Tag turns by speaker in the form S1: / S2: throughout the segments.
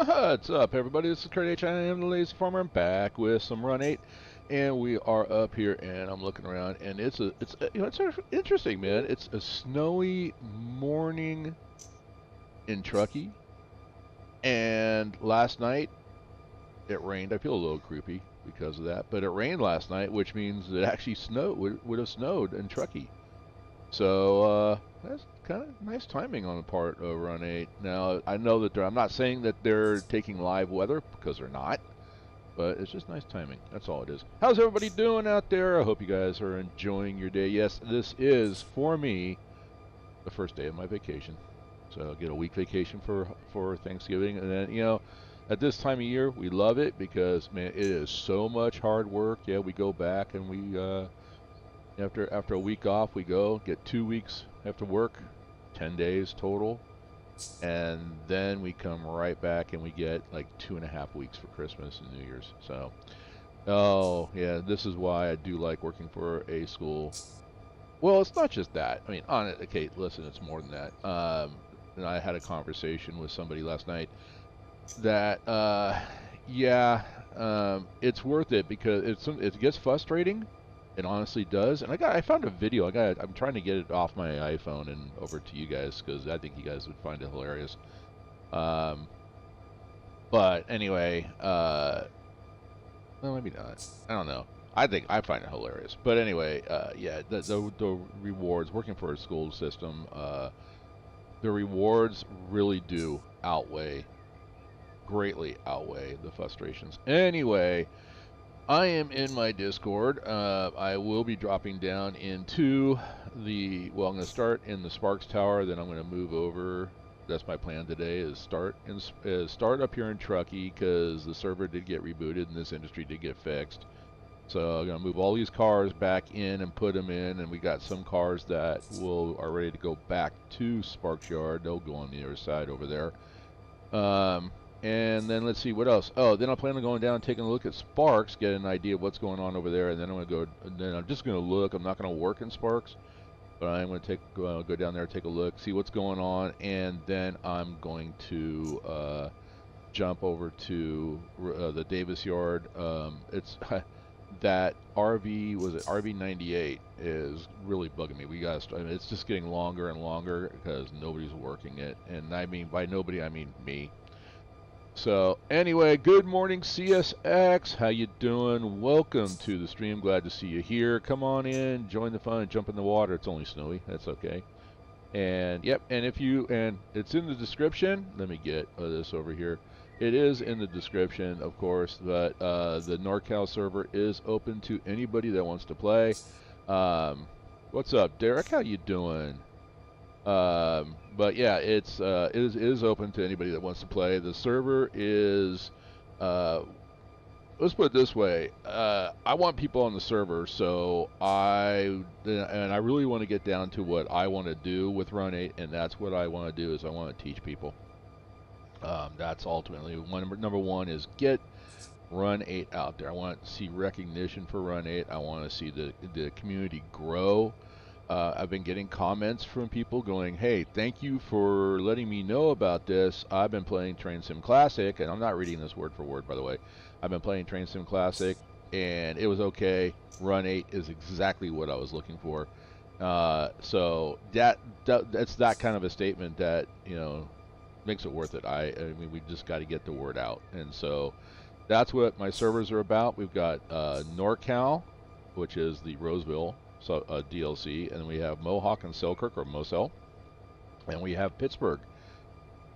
S1: What's up, everybody? This is Kurt H. I am the Lazy Farmer. I'm back with some Run8, and we are up here, and I'm looking around, and it's interesting, man. It's a snowy morning in Truckee, and last night it rained. I feel a little creepy because of that, but it rained last night, which means it actually would have snowed in Truckee. So that's kind of nice timing on the part of Run8. Now I know that I'm not saying that they're taking live weather because they're not, but it's just nice timing. That's all it is. How's everybody doing out there? I hope you guys are enjoying your day. Yes, this is for me the first day of my vacation, so I'll get a week vacation for Thanksgiving, and then at this time of year we love it because man, it is so much hard work. Yeah, we go back and we after a week off, we go get 2 weeks after work, 10 days total, and then we come right back and we get like 2.5 weeks for Christmas and New Year's. So, oh yeah, this is why I do like working for a school. Well, it's not just that. I mean, on it, okay, listen, it's more than that. And I had a conversation with somebody last night that, yeah, it's worth it because it gets frustrating. It honestly does, and I found a video. I'm trying to get it off my iPhone and over to you guys because I think you guys would find it hilarious. Um, but anyway, well, maybe not. I don't know. I think I find it hilarious. But anyway, yeah, the rewards working for a school system, the rewards really do greatly outweigh the frustrations. Anyway. I am in my Discord. I will be dropping down into well, I'm going to start in the Sparks Tower, then I'm going to move over. That's my plan today, is start up here in Truckee because the server did get rebooted and this industry did get fixed. So I'm going to move all these cars back in and put them in, and we got some cars that are ready to go back to Sparks Yard. They'll go on the other side over there. And then let's see what else. Oh, then I plan on going down and taking a look at Sparks, get an idea of what's going on over there, and then I'm just going to look. I'm not going to work in Sparks, but I'm going to go down there, take a look, see what's going on, and then I'm going to jump over to the Davis Yard. It's that RV, was it RV 98, is really bugging me. I mean, it's just getting longer and longer because nobody's working it, and I mean by nobody I mean me. So anyway, good morning CSX. How you doing? Welcome to the stream. Glad to see you here. Come on in, join the fun, jump in the water. It's only snowy. That's okay. And yep, and it's in the description. Let me get this over here. It is in the description, of course, but the NorCal server is open to anybody that wants to play. What's up, Derek? How you doing? But yeah, it is open to anybody that wants to play. The server is, let's put it this way, I want people on the server, so I really want to get down to what I want to do with Run8, and that's what I want to do, is I want to teach people. That's ultimately number one, is get Run8 out there. I want to see recognition for Run8. I want to see the community grow. I've been getting comments from people going, hey, thank you for letting me know about this. I've been playing Train Sim Classic, and I'm not reading this word for word, by the way. I've been playing Train Sim Classic, and it was okay. Run8 is exactly what I was looking for. So that's that kind of a statement that, makes it worth it. I mean, we just got to get the word out. And so that's what my servers are about. We've got NorCal, which is the Roseville DLC, and we have Mohawk and Selkirk, or Moselle, and we have Pittsburgh.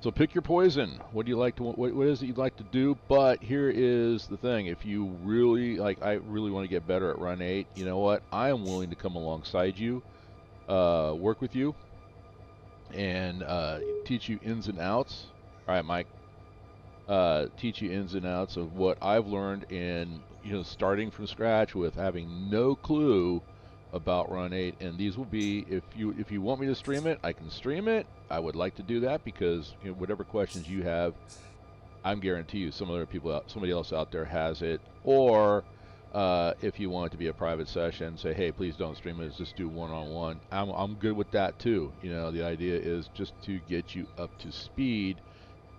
S1: So pick your poison. What do you like to? What is it you'd like to do? But here is the thing: if you really I really want to get better at Run8. You know what? I am willing to come alongside you, work with you, and teach you ins and outs. All right, Mike. Teach you ins and outs of what I've learned in starting from scratch with having no clue about Run8, and these will be, if you want me to stream it, I can stream it. I would like to do that because whatever questions you have, I'm guarantee you somebody else out there has it. Or if you want it to be a private session, say, hey, please don't stream it, just do one-on-one. I'm good with that too. The idea is just to get you up to speed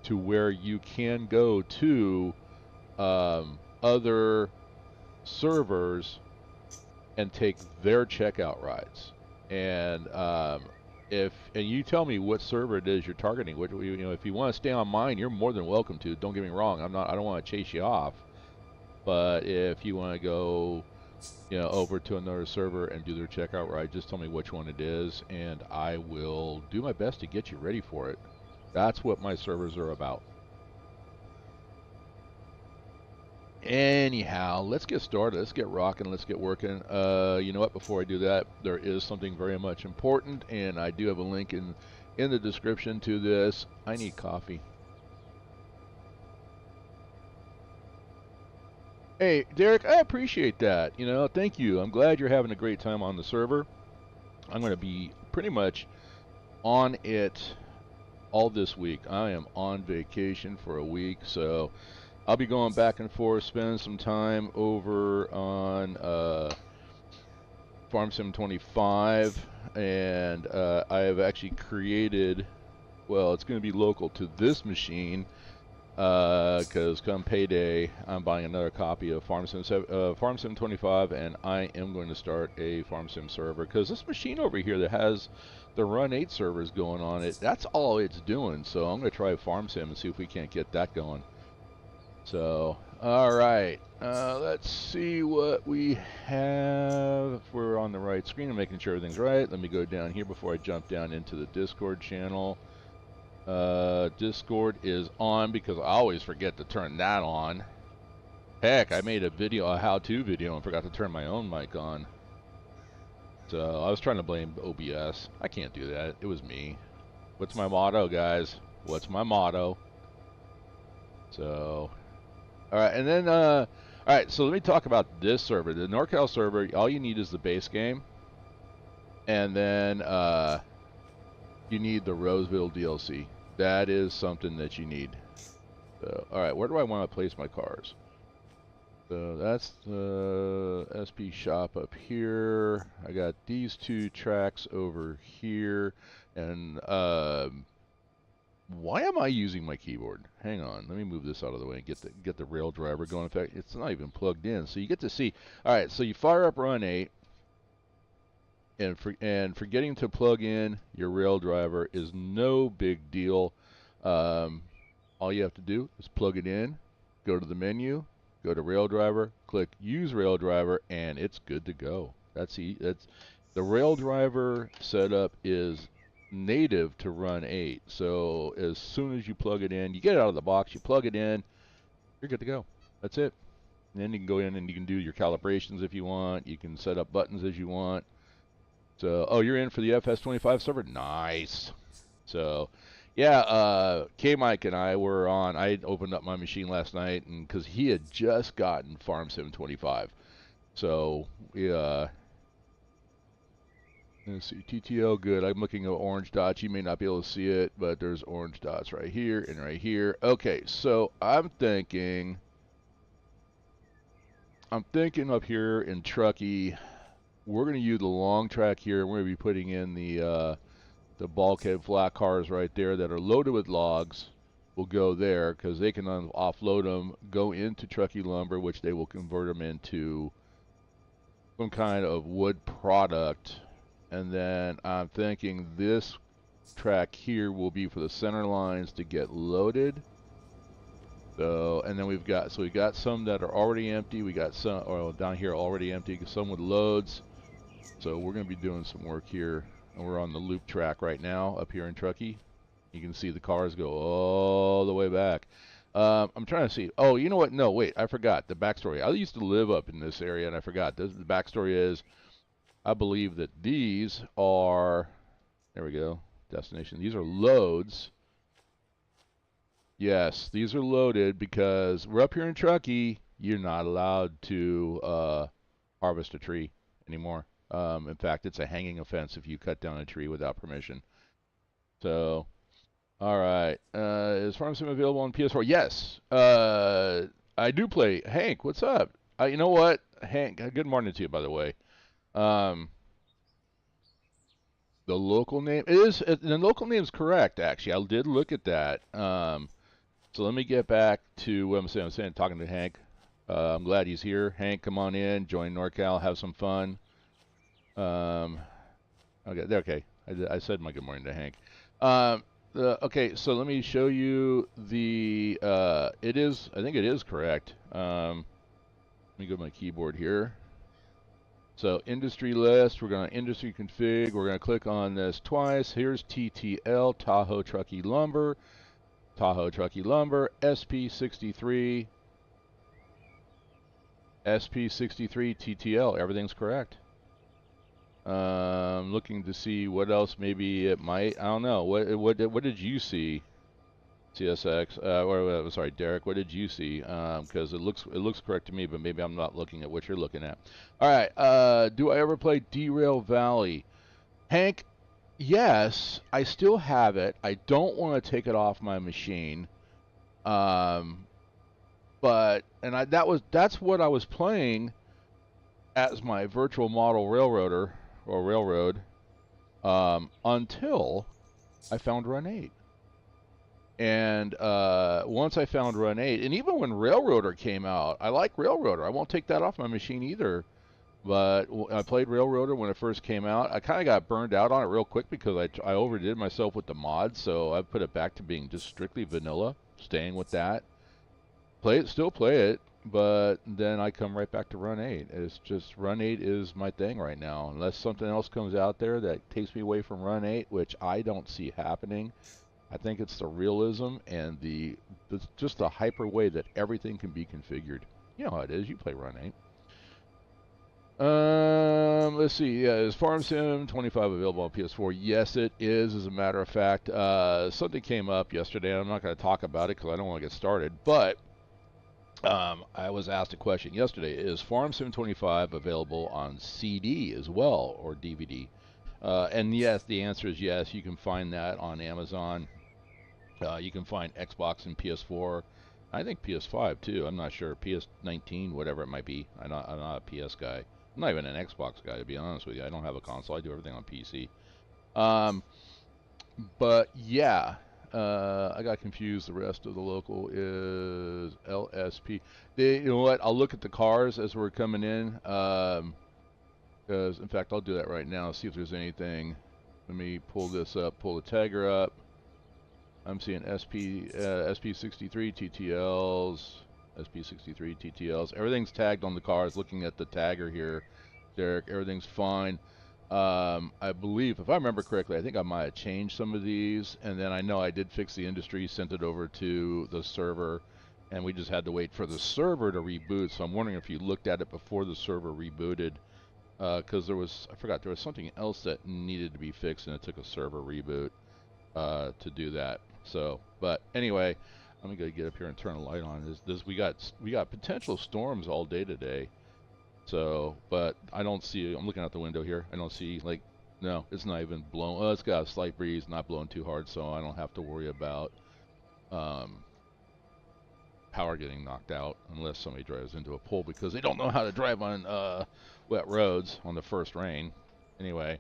S1: to where you can go to other servers and take their checkout rides. And and you tell me what server it is you're targeting. What, you know, if you want to stay on mine, you're more than welcome to. Don't get me wrong. I don't want to chase you off. But if you want to go, you know, over to another server and do their checkout ride, just tell me which one it is, and I will do my best to get you ready for it. That's what my servers are about. Anyhow, let's get started. Let's get rocking. Let's get working. You know what? Before I do that, there is something very much important, and I do have a link in the description to this. I need coffee. Hey, Derek, I appreciate that. You know, thank you. I'm glad you're having a great time on the server. I'm going to be pretty much on it all this week. I am on vacation for a week, so I'll be going back and forth, spending some time over on Farm Sim 25, and I have actually created, well, it's going to be local to this machine, because come payday, I'm buying another copy of Farm Sim 25, and I am going to start a Farm Sim server, because this machine over here that has the Run8 servers going on it, that's all it's doing. So I'm going to try Farm Sim and see if we can't get that going. So, all right, let's see what we have. If we're on the right screen and making sure everything's right, let me go down here before I jump down into the Discord channel. Discord is on because I always forget to turn that on. Heck, I made a video, a how-to video, and forgot to turn my own mic on. So I was trying to blame OBS. I can't do that. It was me. What's my motto, guys? What's my motto? So, all right, and then, all right, so let me talk about this server. The NorCal server, all you need is the base game. And then you need the Roseville DLC. That is something that you need. So, all right, where do I want to place my cars? So that's the SP shop up here. I got these two tracks over here. And why am I using my keyboard? Hang on, let me move this out of the way and get the rail driver going. In fact, it's not even plugged in, so you get to see. All right, so you fire up Run8, and forgetting to plug in your rail driver is no big deal. All you have to do is plug it in, go to the menu, go to rail driver, click use rail driver, and it's good to go. That's the rail driver setup is native to Run8. So as soon as you plug it in, you get it out of the box, you plug it in, you're good to go. That's it. And then you can go in and you can do your calibrations if you want. You can set up buttons as you want. So, oh, you're in for the FS25 server? Nice. So, yeah, K-Mike and I were on. I opened up my machine last night, and because he had just gotten Farm Sim 25. So, we, let's see, TTL, good. I'm looking at orange dots. You may not be able to see it, but there's orange dots right here and right here. Okay, so I'm thinking up here in Truckee, we're going to use the long track here. We're going to be putting in the bulkhead flat cars right there that are loaded with logs. Will go there because they can offload them, go into Truckee lumber, which they will convert them into some kind of wood product. And then I'm thinking this track here will be for the center lines to get loaded. So, and then we've got some that are already empty. We got some, or down here already empty, some with loads. So we're going to be doing some work here. And we're on the loop track right now up here in Truckee. You can see the cars go all the way back. I'm trying to see. Oh, you know what? No, wait, I forgot the backstory. I used to live up in this area, and I forgot. The backstory is, I believe that these are, there we go, destination. These are loads. Yes, these are loaded because we're up here in Truckee. You're not allowed to harvest a tree anymore. In fact, it's a hanging offense if you cut down a tree without permission. So, all right. Is Farm Sim available on PS4? Yes. I do play. Hank, what's up? You know what? Hank, good morning to you, by the way. The local name is the local name is correct. Actually, I did look at that. So let me get back to what I'm saying, talking to Hank. I'm glad he's here. Hank, come on in, join NorCal, have some fun. Okay, okay. I said my good morning to Hank. Okay, so let me show you the. It is. I think it is correct. Let me go to my keyboard here. So industry list. We're going to industry config. We're going to click on this twice. Here's TTL Tahoe Truckee Lumber. Tahoe Truckee Lumber SP63. SP63 TTL. Everything's correct. Looking to see what else maybe it might. I don't know. What did you see? CSX. Sorry, Derek. What did you see? Because it looks correct to me, but maybe I'm not looking at what you're looking at. All right. Do I ever play Derail Valley? Hank, yes. I still have it. I don't want to take it off my machine. But that's what I was playing as my virtual model railroader or railroad until I found Run8. And once I found Run8, and even when Railroader came out, I like Railroader. I won't take that off my machine either. But I played Railroader when it first came out. I kind of got burned out on it real quick because I overdid myself with the mods, so I put it back to being just strictly vanilla, staying with that. Still play it, but then I come right back to Run8. It's just Run8 is my thing right now. Unless something else comes out there that takes me away from Run8, which I don't see happening. I think it's the realism and just the hyper way that everything can be configured. You know how it is. You play Run8. Let's see. Yeah, is Farm Sim 25 available on PS4? Yes, it is. As a matter of fact, something came up yesterday. I'm not going to talk about it because I don't want to get started. But I was asked a question yesterday: is Farm Sim 25 available on CD as well or DVD? And yes, the answer is yes. You can find that on Amazon. You can find Xbox and PS4. I think PS5 too. I'm not sure. PS19, whatever it might be. I'm not a PS guy. I'm not even an Xbox guy, to be honest with you. I don't have a console. I do everything on PC. But yeah, I got confused. The rest of the local is LSP. You know what? I'll look at the cars as we're coming in. Because in fact, I'll do that right now. See if there's anything. Let me pull this up. Pull the tagger up. I'm seeing SP63 TTLs, SP63 TTLs. Everything's tagged on the cars. Looking at the tagger here, Derek, everything's fine. I believe, if I remember correctly, I think I might have changed some of these, and then I know I did fix the industry, sent it over to the server, and we just had to wait for the server to reboot. So I'm wondering if you looked at it before the server rebooted, because there was something else that needed to be fixed, and it took a server reboot to do that. So, but anyway, I'm gonna get up here and turn a light on. We got potential storms all day today. So, but I don't see. I'm looking out the window here. I don't see no, it's not even blowing. Oh, it's got a slight breeze, not blowing too hard, so I don't have to worry about power getting knocked out unless somebody drives into a pole because they don't know how to drive on wet roads on the first rain. Anyway,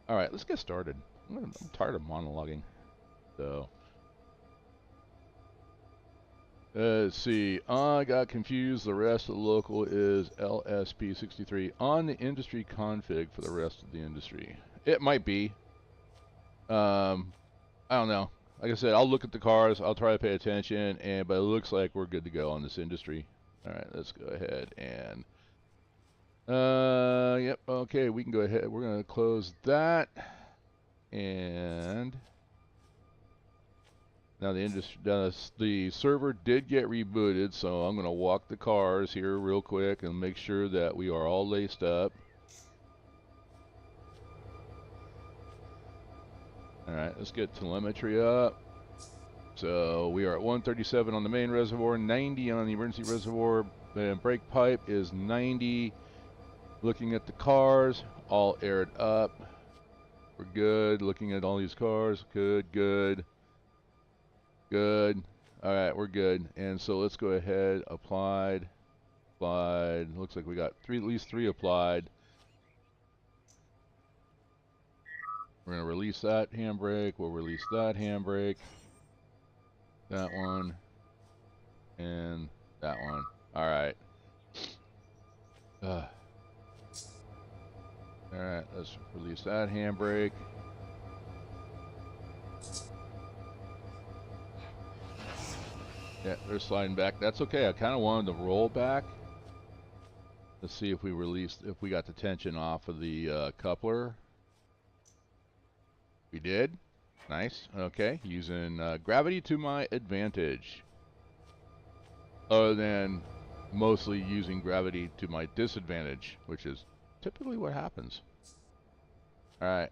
S1: all right, let's get started. I'm tired of monologuing, so. Let's see. I got confused. The rest of the local is LSP63 on the industry config for the rest of the industry. It might be. I don't know. Like I said, I'll look at the cars. I'll try to pay attention, but it looks like we're good to go on this industry. All right, let's go ahead and. Yep. Okay, we can go ahead. We're gonna close that, and. Now the server did get rebooted, so I'm going to walk the cars here real quick and make sure that we are all laced up. All right, let's get telemetry up. So we are at 137 on the main reservoir, 90 on the emergency reservoir. The brake pipe is 90. Looking at the cars, all aired up. We're good. Looking at all these cars, good. Good. All right, we're good. And so let's go ahead. Applied. Looks like we got at least three applied. We're going to release that handbrake. We'll release that handbrake. That one. And that one. Alright. Alright, let's release that handbrake. Yeah, they're sliding back. That's okay. I kind of wanted to roll back. Let's see if we got the tension off of the coupler. We did. Nice. Okay, using gravity to my advantage. Other than mostly using gravity to my disadvantage, which is typically what happens. All right,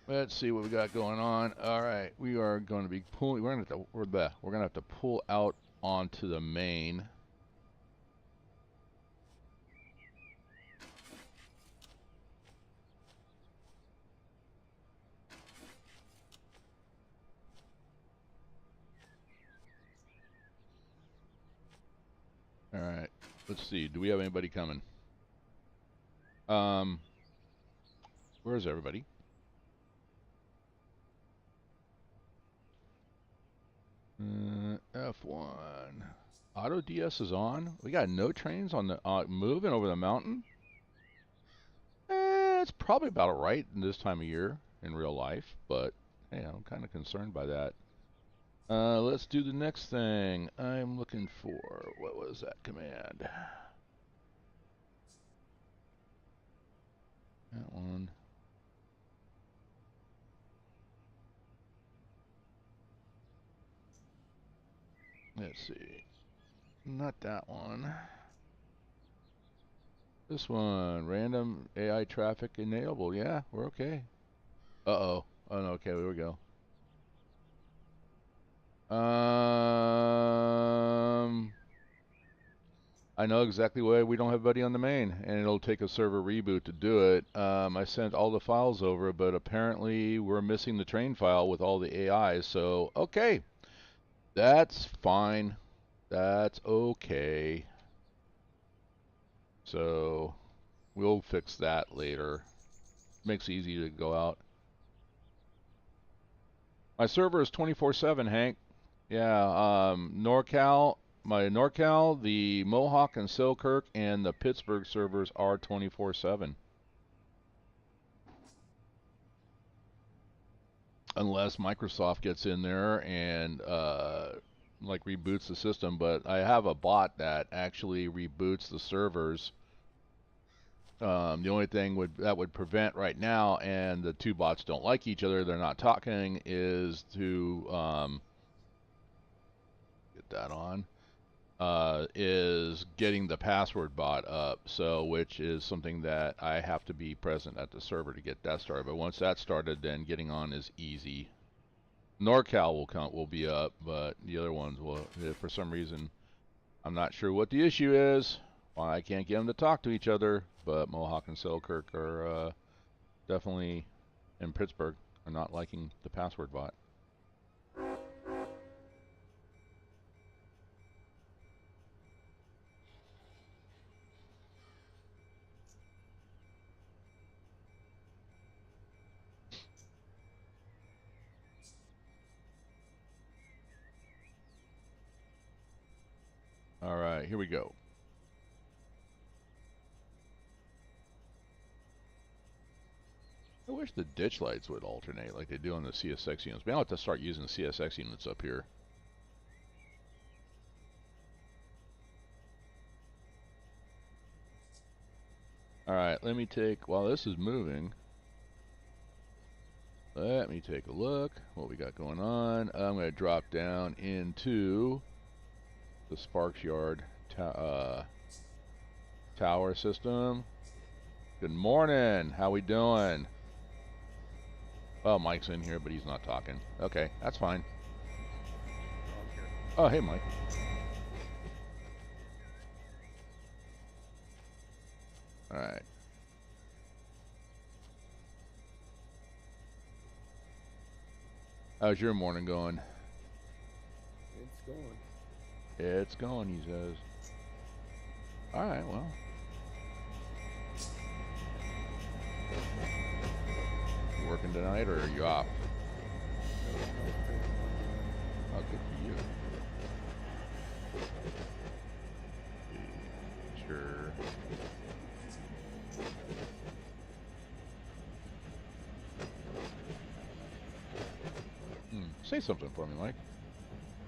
S1: let's see what we got going on. All right, we are going to be pulling. We're gonna have to pull out onto the main. All right, let's see. Do we have anybody coming? Where's everybody? F1. Auto DS is on. We got no trains on the moving over the mountain. It's probably about right in this time of year in real life, but hey, I'm kind of concerned by that. Let's do the next thing. I'm looking for, what was that command? That one. Let's see. Not that one. This one. Random AI traffic enable. Yeah, we're okay. Uh-oh. Oh, no, okay, here we go. I know exactly why we don't have Buddy on the main, and it'll take a server reboot to do it. I sent all the files over, but apparently we're missing the train file with all the AIs, so okay. That's fine. That's okay. So we'll fix that later. Makes it easy to go out. My server is 24/7, Hank. Yeah, NorCal, my NorCal, the Mohawk and Selkirk, and the Pittsburgh servers are 24/7. Unless Microsoft gets in there and like reboots the system, but I have a bot that actually reboots the servers. The only thing that would prevent right now, and the two bots don't like each other, they're not talking, is to get that on. Is getting the password bot up, so which is something that I have to be present at the server to get that started. But once that's started, then getting on is easy. NorCal will be up, but the other ones will, for some reason, I'm not sure what the issue is, why I can't get them to talk to each other, but Mohawk and Selkirk are definitely, in Pittsburgh, are not liking the password bot. All right, here we go. I wish the ditch lights would alternate like they do on the CSX units. Maybe I'll have to start using CSX units up here. Alright, let me take, while this is moving, let me take a look what we got going on. I'm going to drop down into the Sparks Yard tower system. Good morning. How we doing? Oh, Mike's in here, but he's not talking. Okay, that's fine. Oh, hey, Mike. All right. How's your morning going?
S2: It's going.
S1: It's going, he says. All right, well. You working tonight, or are you off? Oh, good for you. Say something for me, Mike.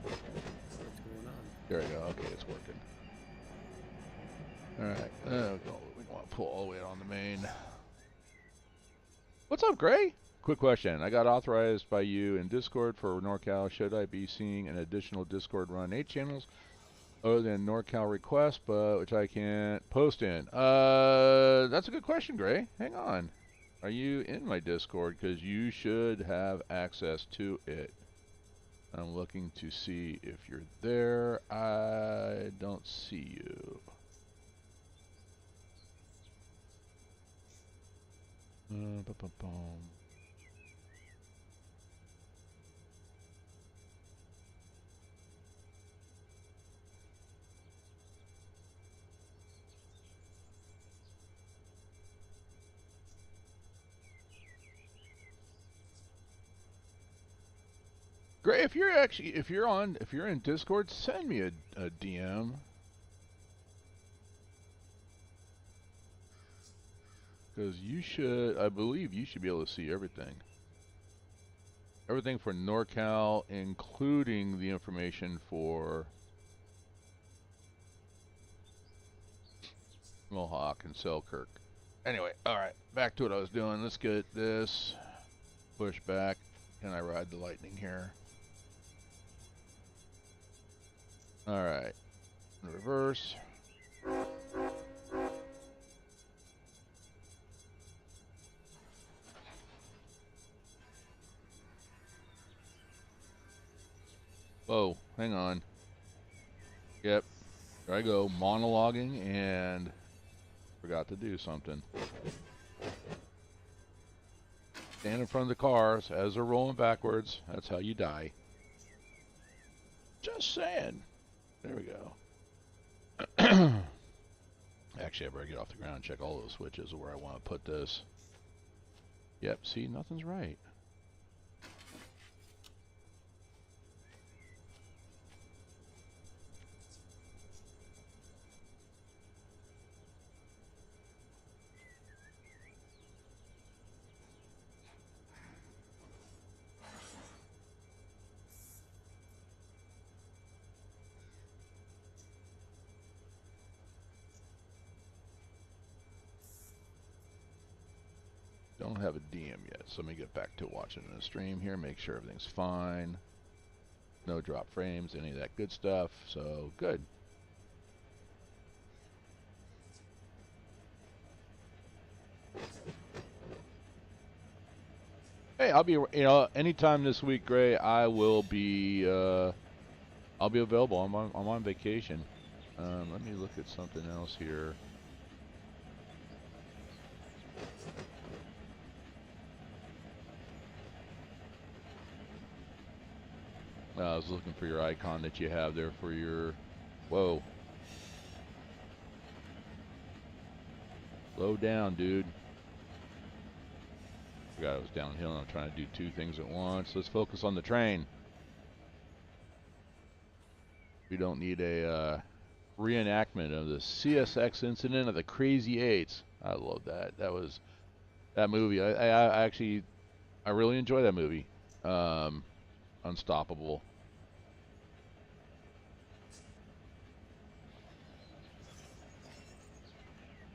S2: What's going on?
S1: There we go. Okay, it's working. All right. We want to pull all the way on the main. What's up, Gray? Quick question. I got authorized by you in Discord for NorCal. Should I be seeing an additional Discord Run8 channels other than NorCal requests, but which I can't post in? That's a good question, Gray. Hang on. Are you in my Discord? Because you should have access to it. I'm looking to see if you're there. I don't see you. Gray, if you're in Discord, send me a DM. Because I believe you should be able to see everything. Everything for NorCal, including the information for Mohawk and Selkirk. Anyway, alright, back to what I was doing. Let's get this. Push back. Can I ride the lightning here? Alright. Reverse. Whoa, hang on. Yep. There I go, monologuing and forgot to do something. Stand in front of the cars as they're rolling backwards. That's how you die. Just saying. There we go. Actually, I better get off the ground and check all those switches of where I want to put this. Yep, see, nothing's right. Don't have a DM yet, so let me get back to watching the stream here, make sure everything's fine. No drop frames, any of that good stuff, so good. Hey, I'll be, anytime this week, Gray, I will be, I'll be available. I'm on vacation. Let me look at something else here. I was looking for your icon that you have there for your... Whoa. Slow down, dude. Forgot I was downhill and I'm trying to do two things at once. Let's focus on the train. We don't need a reenactment of the CSX incident of the Crazy Eights. I love that. That movie. I actually really enjoy that movie. Unstoppable.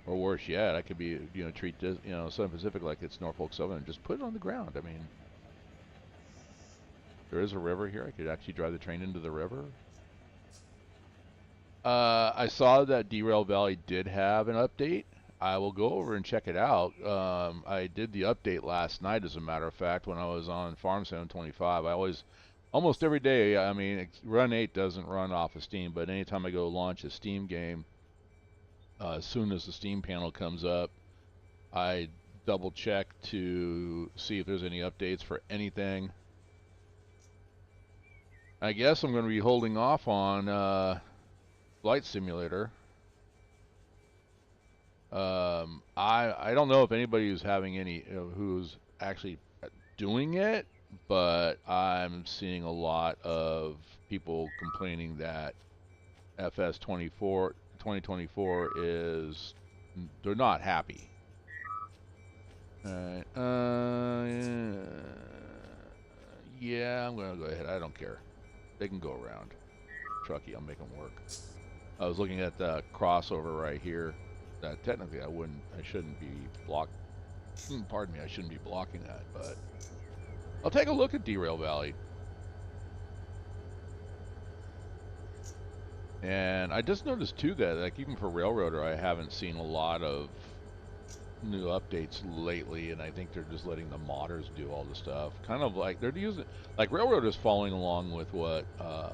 S1: Or worse yet, I could be, treat this, Southern Pacific like it's Norfolk Southern and just put it on the ground. I mean, there is a river here. I could actually drive the train into the river. I saw that Derail Valley did have an update. I will go over and check it out. I did the update last night, as a matter of fact, when I was on Farm 725. Almost every day, I mean, Run8 doesn't run off of Steam, but anytime I go launch a Steam game, as soon as the Steam panel comes up, I double check to see if there's any updates for anything. I guess I'm going to be holding off on Flight Simulator. I don't know if anybody who's having any, who's actually doing it, but I'm seeing a lot of people complaining that FS24 2024 is, they're not happy. Alright, Yeah, I'm gonna go ahead. I don't care. They can go around. Truckee, I'll make them work. I was looking at the crossover right here. That technically I shouldn't be pardon me, I shouldn't be blocking that, but I'll take a look at Derail Valley. And I just noticed too that, like, even for Railroader, I haven't seen a lot of new updates lately, and I think they're just letting the modders do all the stuff. Kind of like they're using, like, Railroader's following along with what uh,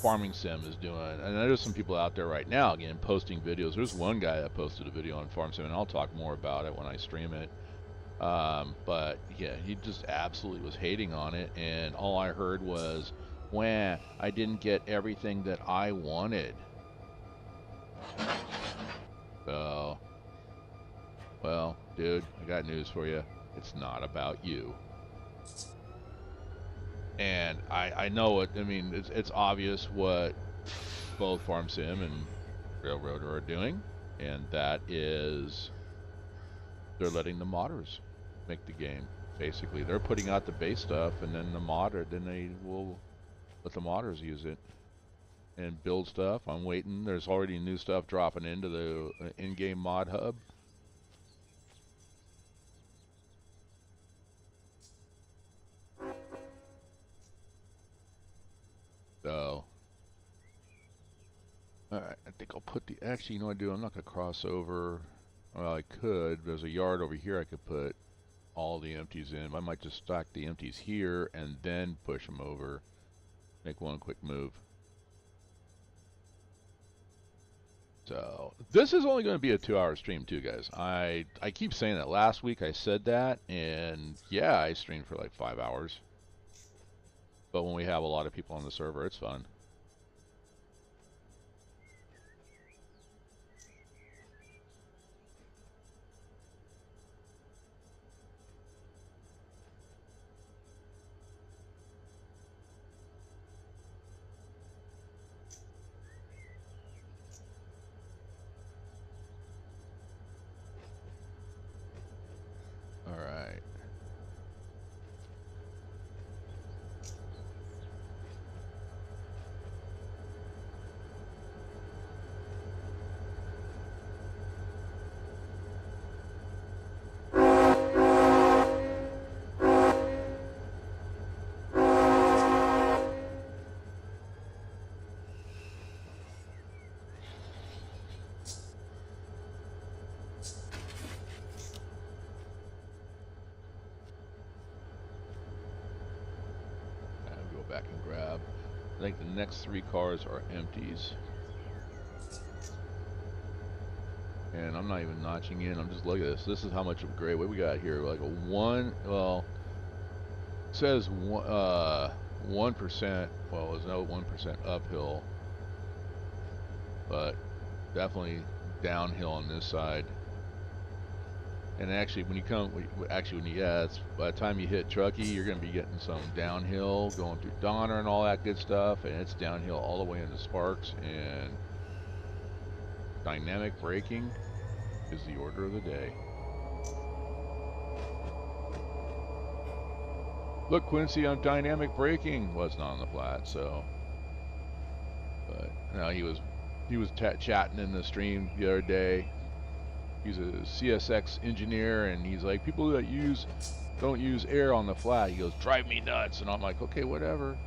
S1: Farming Sim is doing. And there's some people out there right now, again, posting videos. There's one guy that posted a video on Farm Sim, and I'll talk more about it when I stream it. But yeah, he just absolutely was hating on it, and all I heard was, "Wah, I didn't get everything that I wanted." So, well, dude, I got news for you. It's not about you. And I know it. I mean, it's obvious what both Farm Sim and Railroader are doing, and that is they're letting the modders make the game. Basically, they're putting out the base stuff, and then then they will let the modders use it and build stuff. I'm waiting. There's already new stuff dropping into the in-game mod hub. So, all right, I think I'll put the. Actually, you know what I do? I'm not gonna cross over. Well, I could. There's a yard over here I could put all the empties in. I might just stack the empties here and then push them over. Make one quick move. So this is only going to be a 2-hour stream too, guys. I keep saying that. Last week I said that, and yeah, I streamed for like 5 hours. But when we have a lot of people on the server, it's fun. All right. I'll go back and grab. I think the next 3 cars are empties. And I'm not even notching in. I'm just looking at this. This is how much of a gray. What we got here? Like a 1. Well, it says 1%. Well, there's no 1% uphill, but definitely downhill on this side. And actually, when you come, yeah, it's, by the time you hit Truckee, you're going to be getting some downhill, going through Donner and all that good stuff, and it's downhill all the way into Sparks, and dynamic braking is the order of the day. Look, Quincy, I'm dynamic braking. Well, it's not on the flat, so. But no, he was chatting in the stream the other day. He's a CSX engineer, and he's like, people that don't use air on the flat. He goes, drive me nuts, and I'm like, okay, whatever.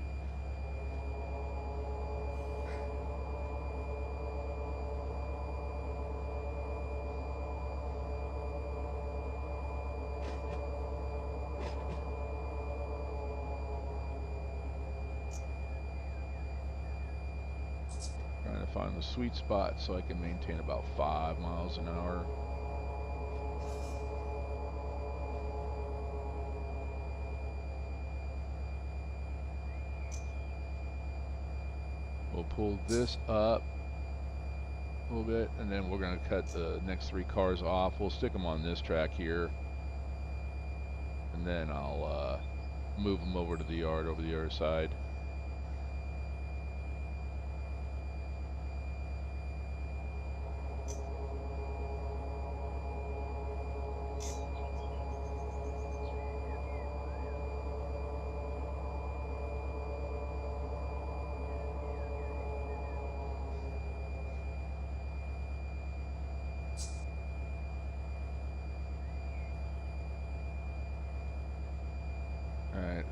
S1: Trying to find the sweet spot so I can maintain about 5 miles an hour. We'll pull this up a little bit, and then we're going to cut the next 3 cars off. We'll stick them on this track here, and then I'll move them over to the yard over the other side.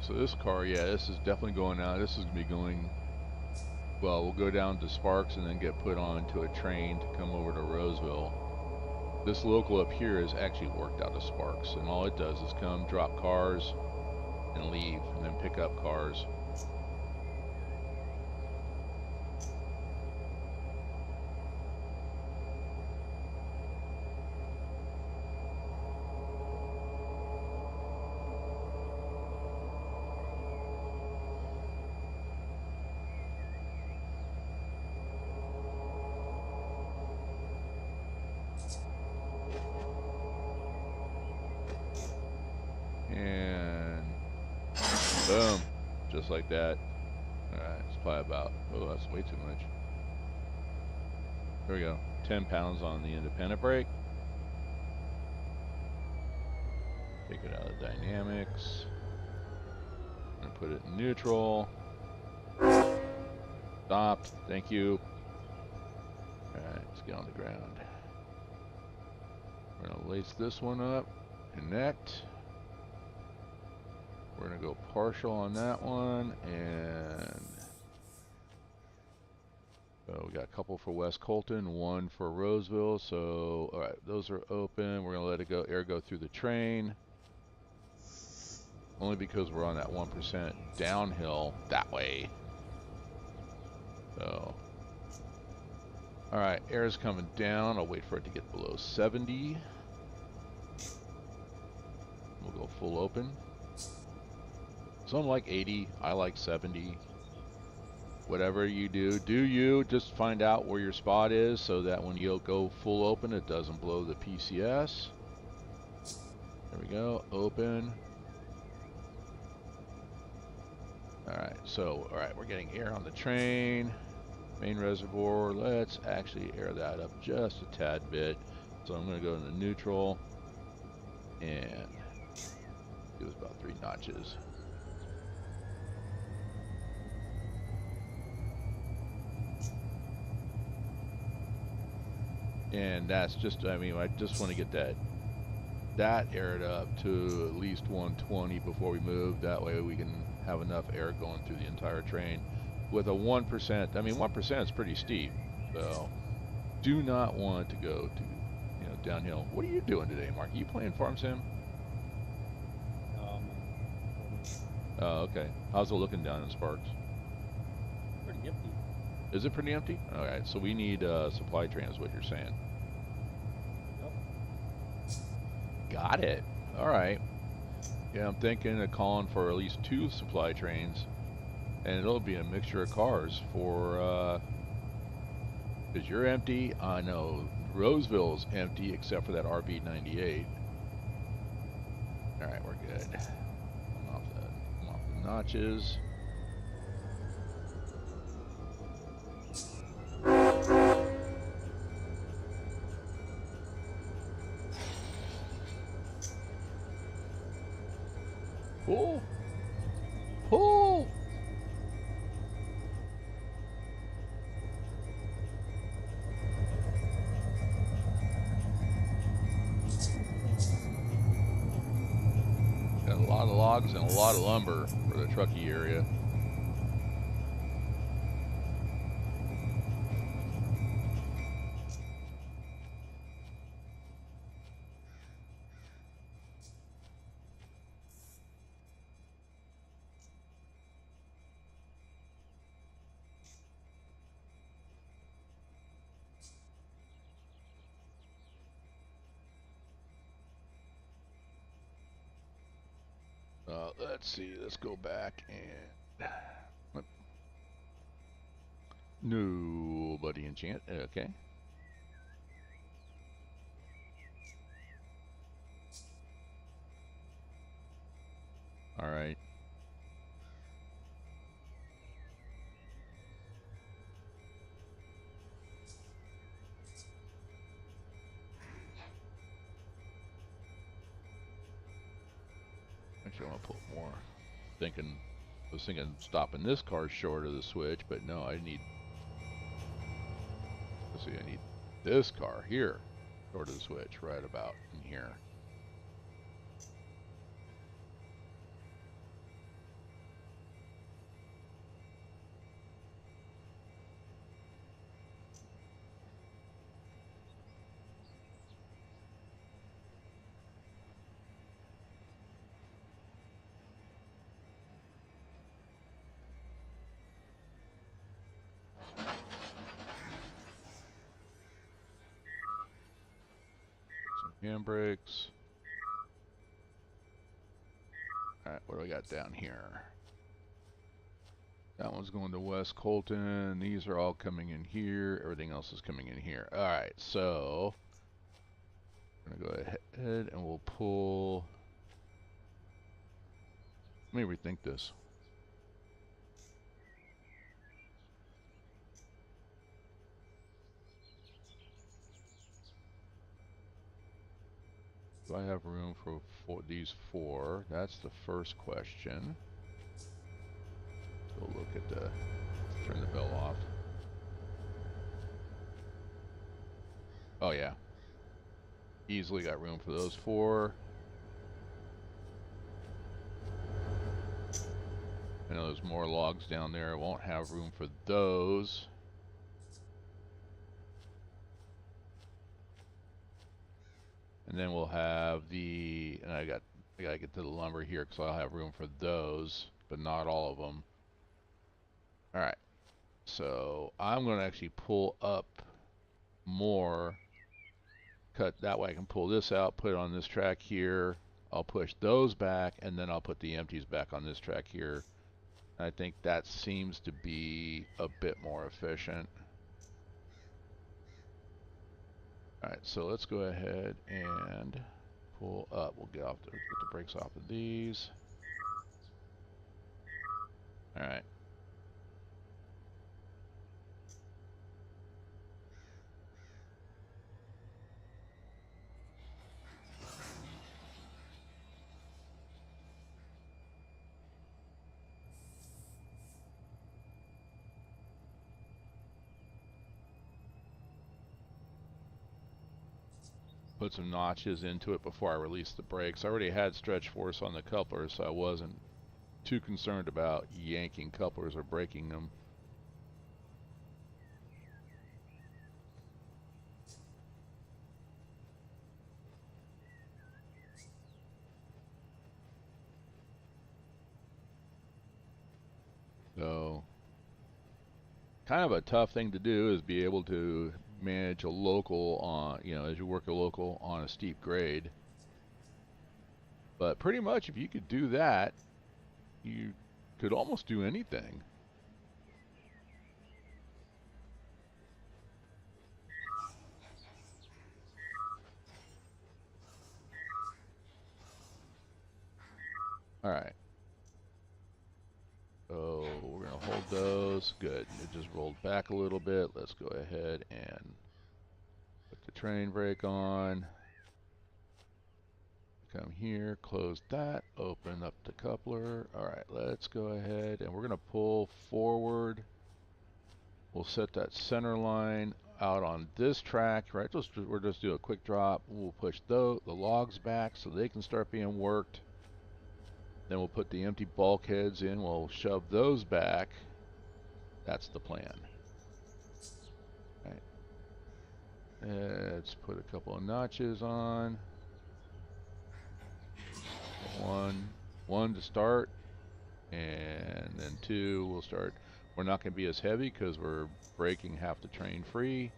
S1: so this car, yeah, this is definitely going out. This is going to be going, well, we'll go down to Sparks and then get put onto a train to come over to Roseville. This local up here is actually worked out of Sparks, and all it does is come, drop cars, and leave, and then pick up cars. And boom, just like that. Alright, it's probably about, oh, that's way too much. There we go, 10 pounds on the independent brake. Take it out of dynamics. And put it in neutral. Stop, thank you. Alright, let's get on the ground. We're gonna lace this one up, connect. We're gonna go partial on that one, and we got a couple for West Colton, one for Roseville. So, all right, those are open. We're gonna let it go, air go through the train, only because we're on that 1% downhill that way. So, all right, air is coming down. I'll wait for it to get below 70. We'll go full open. Some like 80, I like 70. Whatever you do, just find out where your spot is so that when you go full open, it doesn't blow the PCS. There we go, open. Alright, so, alright, we're getting air on the train. Main reservoir, let's actually air that up just a tad bit. So I'm going to go into neutral and it was about 3 notches. And that's just, I mean, I just want to get that aired up to at least 120 before we move. That way we can have enough air going through the entire train. With a 1%, I mean, 1% is pretty steep. So do not want to go to, you know, downhill. What are you doing today, Mark? Are you playing Farm Sim? Oh, okay. How's it looking down in Sparks?
S2: Pretty empty.
S1: Is it pretty empty? All right, so we need supply train is what you're saying.
S2: Yep.
S1: Got it. All right. Yeah, I'm thinking of calling for at least 2 supply trains, and it'll be a mixture of cars for, because you're empty. I know Roseville's empty except for that RB98. All right, we're good. I'm off the notches. Pull! Pull! Got a lot of logs and a lot of lumber for the Truckee area. Let's see, let's go back and nobody enchant. Okay. All right. Actually, I want to put more. I was thinking stopping this car short of the switch, but no, I need. Let's see, I need this car here short of the switch, right about in here. handbrakes. Alright, what do we got down here? That one's going to West Colton. These are all coming in here. Everything else is coming in here. Alright, so I'm going to go ahead and we'll pull. Let me rethink this. Do I have room for these four? That's the first question. Go look at the. Turn the bell off. Oh yeah. Easily got room for those four. I know there's more logs down there. I won't have room for those. And then we'll have the, and I gotta get to the lumber here because I'll have room for those, but not all of them. All right, so I'm going to actually pull up more. Cut that way I can pull this out, put it on this track here. I'll push those back, and then I'll put the empties back on this track here. I think that seems to be a bit more efficient. Alright, so let's go ahead and pull up. We'll get the brakes off of these. Alright. Put some notches into it before I release the brakes. I already had stretch force on the couplers, so I wasn't too concerned about yanking couplers or breaking them. So, kind of a tough thing to do is be able to manage a local on, as you work a local on a steep grade. But pretty much if you could do that, you could almost do anything. All right. So we're going to hold those. Good. It just rolled back a little bit. Let's go ahead and put the train brake on. Come here, close that, open up the coupler. All right, let's go ahead and we're going to pull forward. We'll set that center line out on this track, right? We're just do a quick drop. We'll push the logs back so they can start being worked. Then we'll put the empty bulkheads in. We'll shove those back. That's the plan. All right. Let's put a couple of notches on. One to start, and then two we'll start. We're not going to be as heavy because we're breaking half the train free.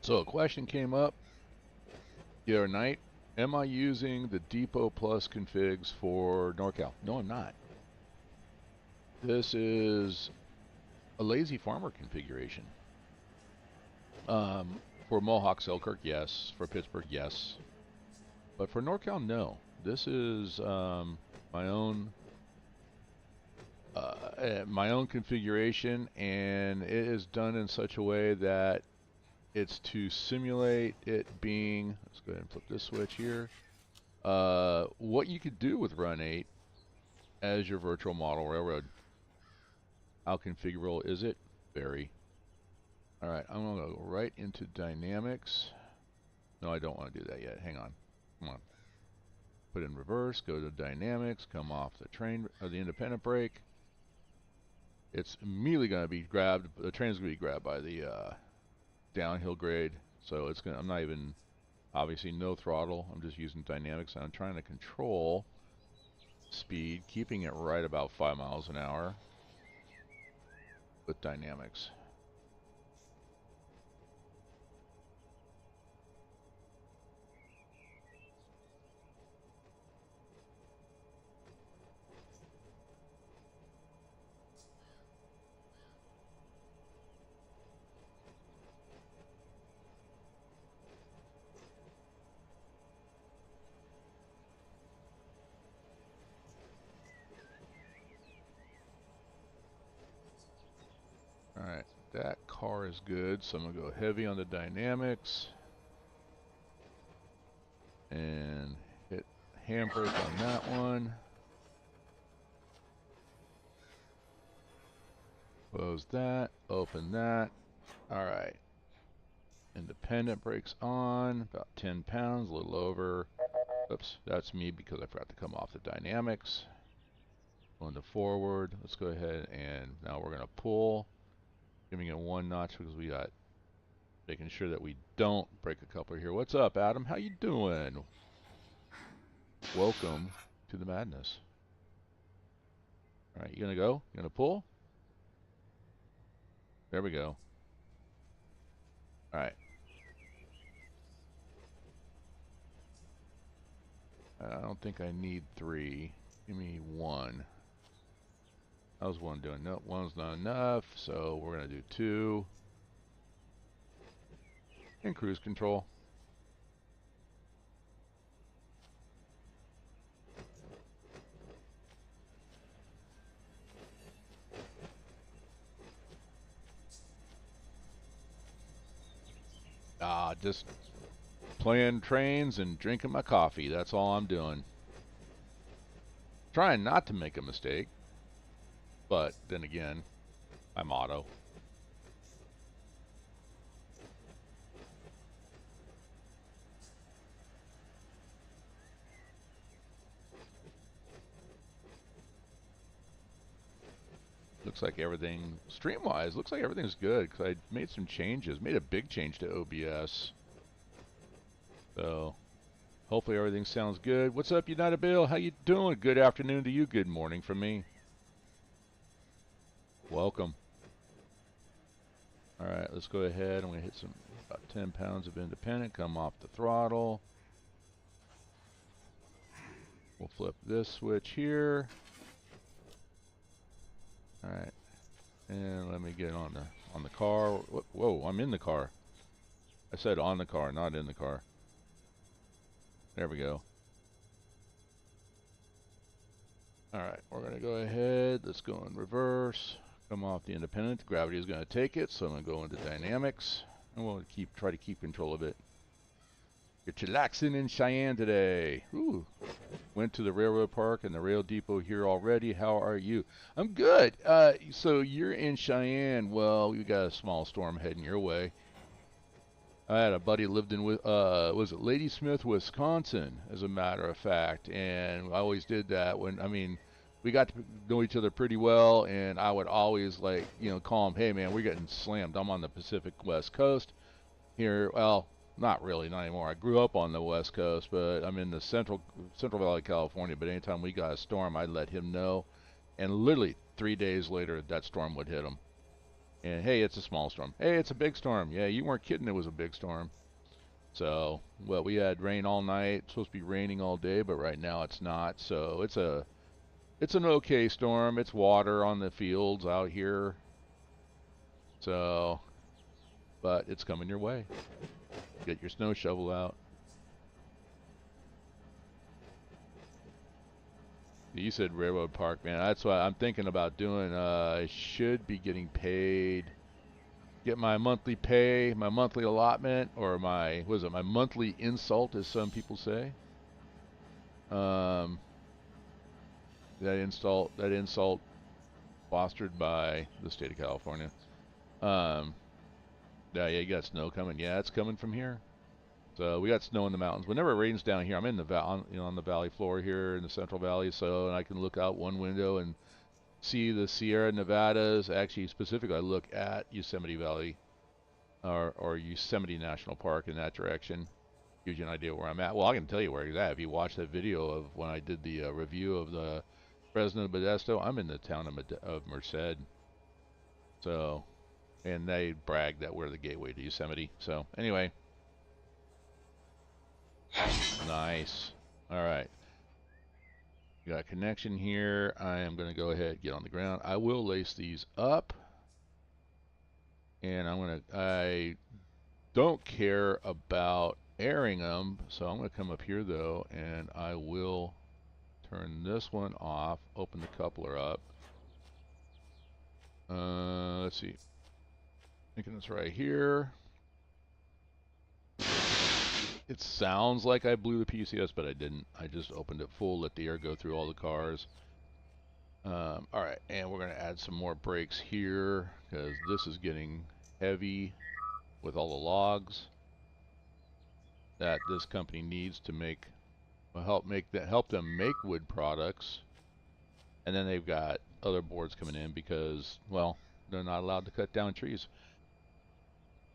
S1: So a question came up the other night. Am I using the Depot Plus configs for NorCal? No, I'm not. This is a TheLazyFarmer configuration. For Mohawk, Selkirk, yes. For Pittsburgh, yes. But for NorCal, no. This is my own configuration, and it is done in such a way that it's to simulate it being, let's go ahead and flip this switch here, what you could do with Run8 as your virtual model railroad. How configurable is it? berry. Alright, I'm going to go right into dynamics. No, I don't want to do that yet. Hang on. Come on. Put in reverse, go to dynamics, come off the train, or the independent brake. It's immediately going to be grabbed, the train's going to be grabbed by the downhill grade. So it's going to, I'm not even, obviously no throttle, I'm just using dynamics. I'm trying to control speed, keeping it right about 5 miles an hour with dynamics. Alright, that car is good, so I'm going to go heavy on the dynamics. And hit handbrake on that one. Close that, open that. Alright. Independent brakes on, about 10 pounds, a little over. Oops, that's me because I forgot to come off the dynamics. Going to forward, let's go ahead and now we're going to pull. Giving it 1 notch because we got making sure that we don't break a coupler here. What's up, Adam? How you doing? Welcome to the madness. All right, you gonna go? You gonna pull? There we go. All right. I don't think I need 3. Give me 1. How's 1 doing? No, 1's not enough, so we're gonna do 2. And cruise control. Just playing trains and drinking my coffee. That's all I'm doing. Trying not to make a mistake. But then again, I'm auto. Looks like everything, stream-wise, looks like everything's good because I made some changes. Made a big change to OBS. So, hopefully everything sounds good. What's up, United Bill? How you doing? Good afternoon to you. Good morning from me. Welcome. Alright, let's go ahead. I'm going to hit some, about 10 pounds of independent. Come off the throttle. We'll flip this switch here. Alright, and let me get on the car. Whoa, I'm in the car. I said on the car, not in the car. There we go. Alright, we're going to go ahead. Let's go in reverse. Come off the independent. Gravity is going to take it, so I'm going to go into dynamics. And we'll try to keep control of it. You're chillaxing in Cheyenne today. Ooh. Went to the railroad park and the rail depot here already. How are you? I'm good. So you're in Cheyenne. Well, we got a small storm heading your way. I had a buddy lived in, was it Ladysmith, Wisconsin, as a matter of fact. And I always did that when, I mean, we got to know each other pretty well. And I would always, like, you know, call him, hey, man, we're getting slammed. I'm on the Pacific West Coast here. Well, not really, not anymore. I grew up on the West Coast, but I'm in the Central Valley, California. But anytime we got a storm, I'd let him know. And literally 3 days later, that storm would hit him. And hey, it's a small storm. Hey, it's a big storm. Yeah, you weren't kidding. It was a big storm. So, well, we had rain all night. It's supposed to be raining all day, but right now it's not. So it's an okay storm. It's water on the fields out here. So, but it's coming your way. Get your snow shovel out. You said railroad park, man. That's what I'm thinking about doing. I should be getting paid. Get my monthly pay, my monthly allotment, or my, what is it, my monthly insult, as some people say. That insult fostered by the state of California. Um, yeah, you got snow coming. Yeah, it's coming from here. So we got snow in the mountains. Whenever it rains down here, I'm in the on the valley floor here in the Central Valley, so and I can look out one window and see the Sierra Nevadas. Actually, specifically, I look at Yosemite Valley or Yosemite National Park in that direction. Gives you an idea where I'm at. Well, I can tell you where it's at. If you watch that video of when I did the review of the Fresno Modesto, I'm in the town of Merced. So, and they brag that we're the gateway to Yosemite. So, anyway, nice. All right. Got a connection here. I am going to go ahead and get on the ground. I will lace these up. And I don't care about airing them. So I'm going to come up here though, and I will turn this one off, open the coupler up. Let's see. Thinking it's right here. It sounds like I blew the PCS, but I didn't. I just opened it full, let the air go through all the cars. All right, and we're going to add some more brakes here because this is getting heavy with all the logs that this company needs to make, help them make wood products. And then they've got other boards coming in because, well, they're not allowed to cut down trees.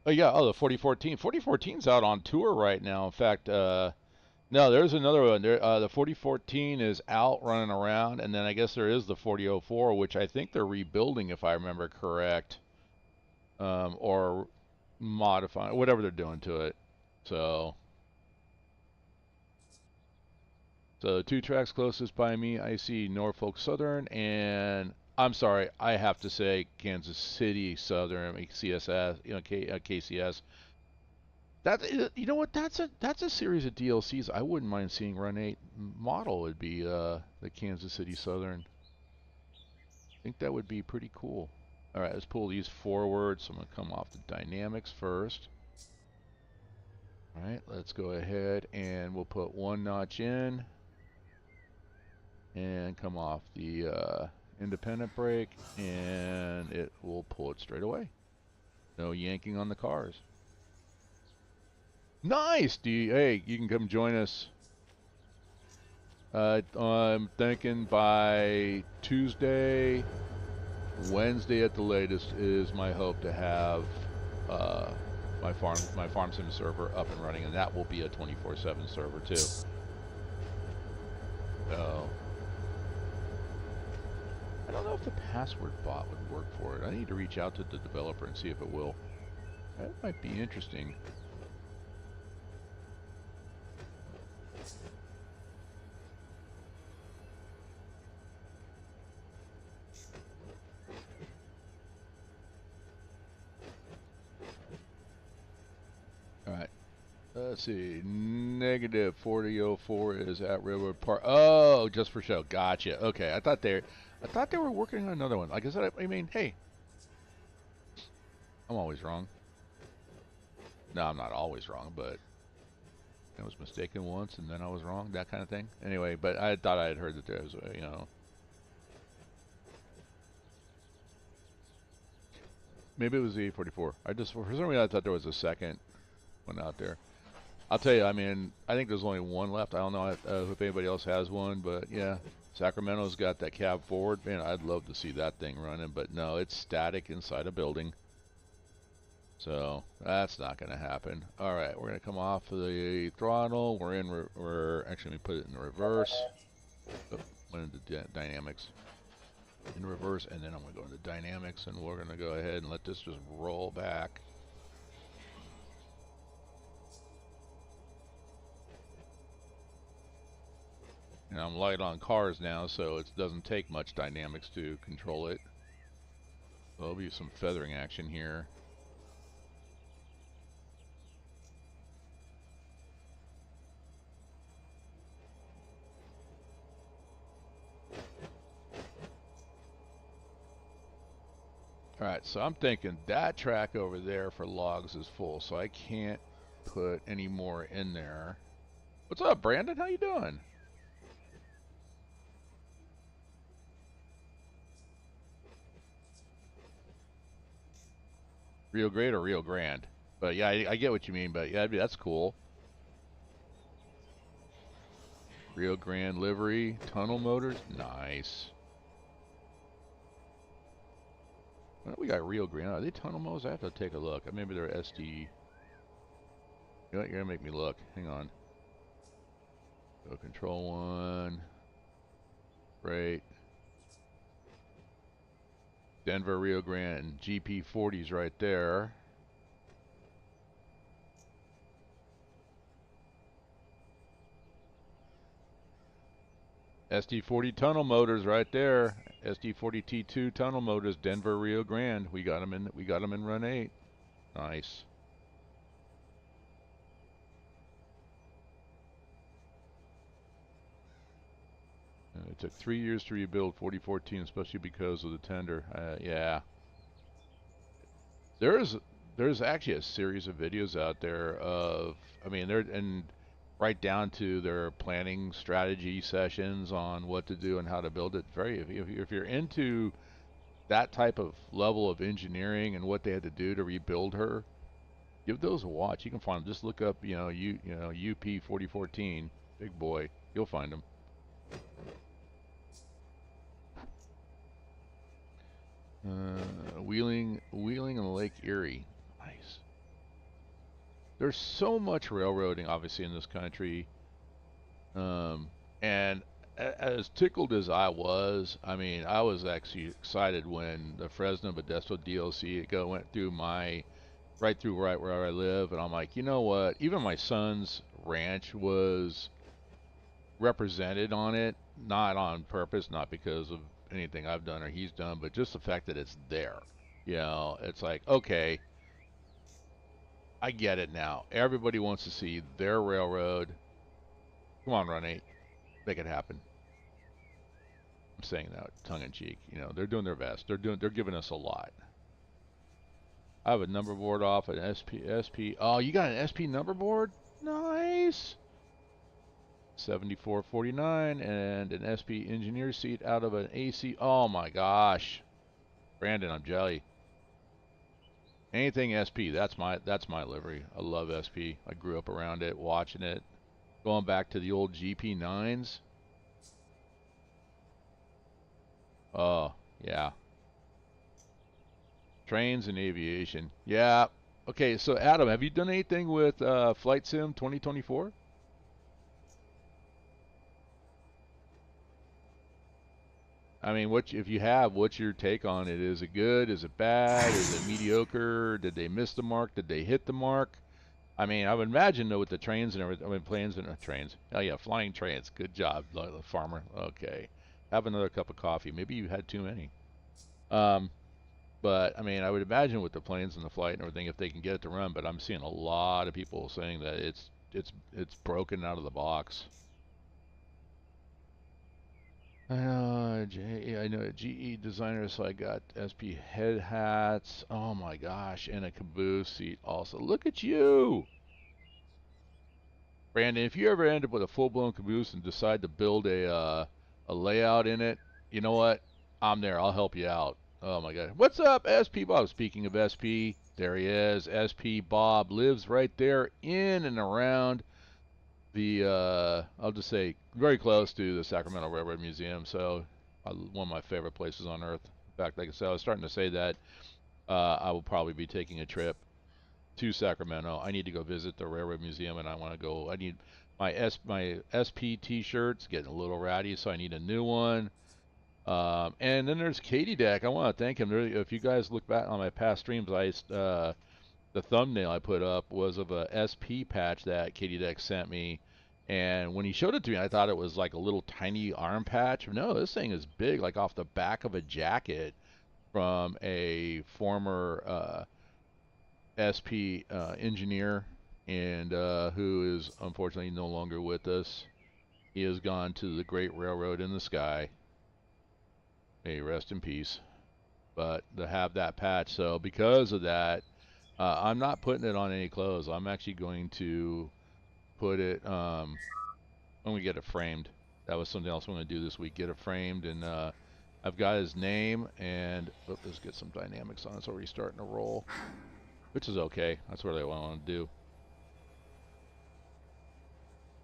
S1: Oh yeah, the 4014. 4014's out on tour right now. In fact, no, there's another one. The 4014 is out running around, and then I guess there is the 4004, which I think they're rebuilding, if I remember correct, or modifying, whatever they're doing to it. So the two tracks closest by me, I see Norfolk Southern, and I'm sorry, I have to say Kansas City Southern, CSS, KCS. You know what? That's a series of DLCs I wouldn't mind seeing Run8 model. Would be the Kansas City Southern. I think that would be pretty cool. All right, let's pull these forward. So I'm gonna come off the dynamics first. All right, let's go ahead and we'll put one notch in and come off the independent brake, and it will pull it straight away. No yanking on the cars. Nice! Hey, you can come join us. I'm thinking by Tuesday, Wednesday at the latest is my hope to have my farm sim server up and running, and that will be a 24/7 server too. So I don't know if the password bot would work for it. I need to reach out to the developer and see if it will. That might be interesting. Alright. Let's see. Negative 4004 is at Railroad Park. Oh, just for show. Gotcha. Okay. I thought they were working on another one. Like I said, I mean, hey. I'm always wrong. No, I'm not always wrong, but I was mistaken once and then I was wrong, that kind of thing. Anyway, but I thought I had heard that there was, maybe it was the 844. For some reason I thought there was a second one out there. I'll tell you, I mean, I think there's only one left. I don't know if anybody else has one, but yeah, Sacramento's got that cab forward. Man, I'd love to see that thing running, but no, it's static inside a building. So that's not going to happen. All right, we're going to come off of the throttle. We're actually going to put it in reverse. Oh, went into dynamics. In reverse, and then I'm going to go into dynamics, and we're going to go ahead and let this just roll back. And I'm light on cars now, so it doesn't take much dynamics to control it. There'll be some feathering action here. Alright, so I'm thinking that track over there for logs is full, so I can't put any more in there. What's up, Brandon? How you doing? Rio Grande or Rio Grande. But yeah, I get what you mean. But yeah, that's cool. Rio Grande livery, tunnel motors, nice. Well, we got Rio Grande. Are they tunnel motors? I have to take a look. Maybe they're SD. You know what? You're gonna make me look. Hang on. Go control one. Right. Denver, Rio Grande, GP40s right there. SD40 tunnel motors right there. SD40 T2 tunnel motors, Denver, Rio Grande. We got them in. We got them in Run 8. Nice. It took 3 years to rebuild 4014, especially because of the tender. Yeah. There's actually a series of videos out there of, I mean, they're and right down to their planning strategy sessions on what to do and how to build it. Very, if you're into that type of level of engineering and what they had to do to rebuild her, give those a watch. You can find them. Just look up, UP 4014, big boy. You'll find them. Wheeling in Lake Erie. Nice. There's so much railroading, obviously, in this country. And as tickled as I was, I mean, I was actually excited when the Fresno Modesto DLC went through right through right where I live, and I'm like, you know what? Even my son's ranch was represented on it, not on purpose, not because of anything I've done or he's done, but just the fact that it's there. It's like, okay, I get it now. Everybody wants to see their railroad. Come on, Run 8, make it happen. I'm saying that tongue in cheek. They're doing their best. They're giving us a lot. I have a number board off an SP. Oh, you got an SP number board? Nice. 7449 and an SP engineer seat out of an AC. Oh my gosh. Brandon, I'm jelly. Anything SP, that's my livery. I love SP. I grew up around it, watching it. Going back to the old GP9s. Oh, yeah. Trains and aviation. Yeah. Okay, so Adam, have you done anything with Flight Sim 2024? I mean, if you have, what's your take on it? Is it good? Is it bad? Is it mediocre? Did they miss the mark? Did they hit the mark? I mean, I would imagine though with the trains and everything, I mean, planes and trains. Oh yeah, flying trains. Good job, farmer. Okay, have another cup of coffee. Maybe you had too many. Um, but I mean, I would imagine with the planes and the flight and everything, if they can get it to run. But I'm seeing a lot of people saying that it's broken out of the box. I know GE designer, so I got SP head hats. Oh my gosh, and a caboose seat also. Look at you, Brandon. If you ever end up with a full-blown caboose and decide to build a layout in it, you know what? I'm there. I'll help you out. Oh my God, what's up, SP Bob? Speaking of SP, there he is. SP Bob lives right there in and around I'll just say very close to the Sacramento Railroad Museum. So one of my favorite places on earth. In fact, like I said, I was starting to say that I will probably be taking a trip to Sacramento. I need to go visit the Railroad Museum, and I want to go. I need my SP T-shirts getting a little ratty, so I need a new one. And then there's Katie Deck. I want to thank him. If you guys look back on my past streams, the thumbnail I put up was of a SP patch that Katie Deck sent me. And when he showed it to me, I thought it was like a little tiny arm patch. No, this thing is big, like off the back of a jacket from a former SP engineer, and who is unfortunately no longer with us. He has gone to the great railroad in the sky. May he rest in peace. But to have that patch, so because of that, I'm not putting it on any clothes. I'm actually going to put it when we get it framed. That was something else I'm going to do this week. Get it framed, and I've got his name. And let's get some dynamics on. It's already starting to roll. which is okay. That's what I want to do.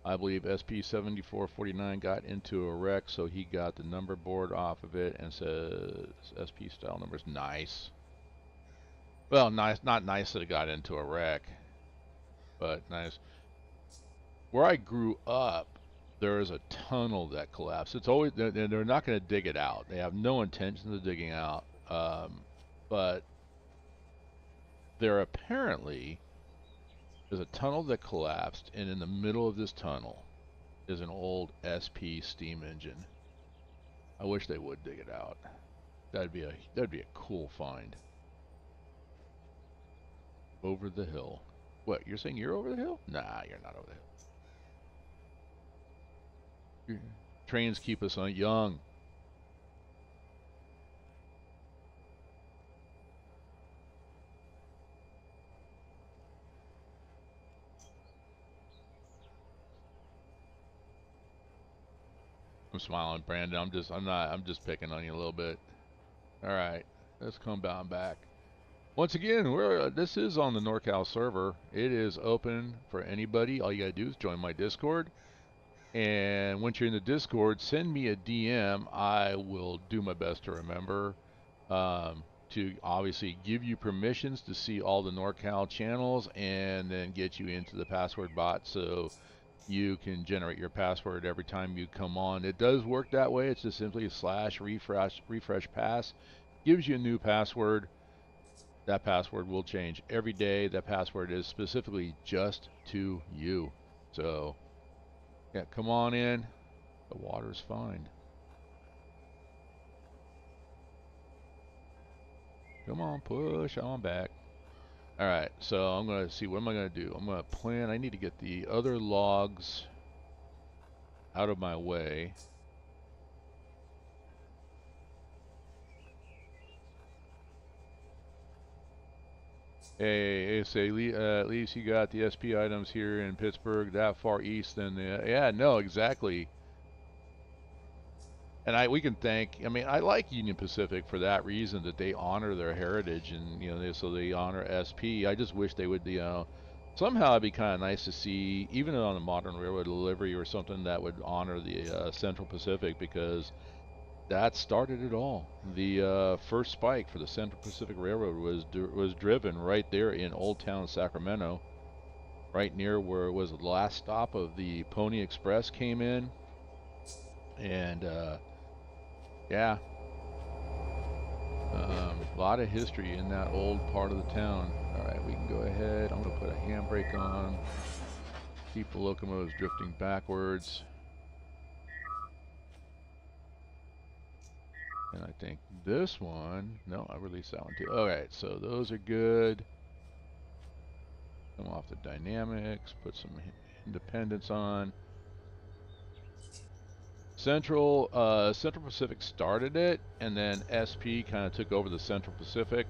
S1: I believe SP7449 got into a wreck, so he got the number board off of it and says SP style numbers. Nice. Well, nice, not nice that it got into a wreck, but nice. Where I grew up, there is a tunnel that collapsed. It's always they're not going to dig it out. They have no intention of digging out. But there apparently is a tunnel that collapsed, and in the middle of this tunnel is an old SP steam engine. I wish they would dig it out. That'd be a cool find. Over the hill. What, you're saying you're over the hill? Nah, you're not over the hill. Trains keep us young. I'm smiling, Brandon. I'm just picking on you a little bit. All right, let's come back. Once again, this is on the NorCal server. It is open for anybody. All you gotta do is join my Discord. And once you're in the Discord, send me a DM. I will do my best to remember to obviously give you permissions to see all the NorCal channels and then get you into the password bot so you can generate your password every time you come on. It does work that way. It's just simply /refresh pass. Gives you a new password. That password will change every day. That password is specifically just to you. So yeah, come on in. The water's fine. Come on, push on back. All right, so I'm going to see, what am I going to do? I'm going to plan, I need to get the other logs out of my way. Hey, say, at least you got the SP items here in Pittsburgh that far east than the, yeah, no, exactly. And we can thank, I mean, I like Union Pacific for that reason, that they honor their heritage and, so they honor SP. I just wish they would, somehow it'd be kind of nice to see, even on a modern railroad delivery or something that would honor the Central Pacific, because that started it all. The first spike for the Central Pacific Railroad was driven right there in Old Town Sacramento, right near where it was the last stop of the Pony Express came in, and yeah, a lot of history in that old part of the town. All right, we can go ahead. I'm going to put a handbrake on. Keep the locomotives drifting backwards. And I think this one, no, I released that one too. All right, so those are good. Come off the dynamics, put some independence on. Central Pacific started it, and then SP kind of took over the Central Pacific.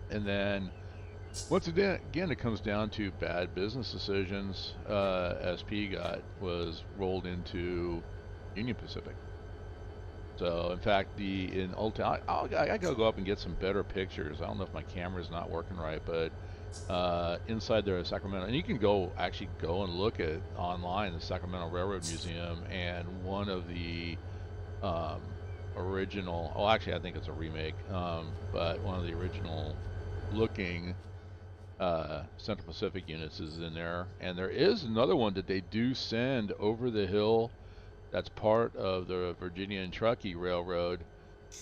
S1: And then once again, it comes down to bad business decisions. SP was rolled into Union Pacific. So in fact, in Old Town, I gotta go up and get some better pictures. I don't know if my camera's not working right, but inside there, Sacramento, and you can actually go and look at online the Sacramento Railroad Museum, and one of the original, oh actually I think it's a remake, but one of the original looking Central Pacific units is in there, and there is another one that they do send over the hill. That's part of the Virginia and Truckee Railroad.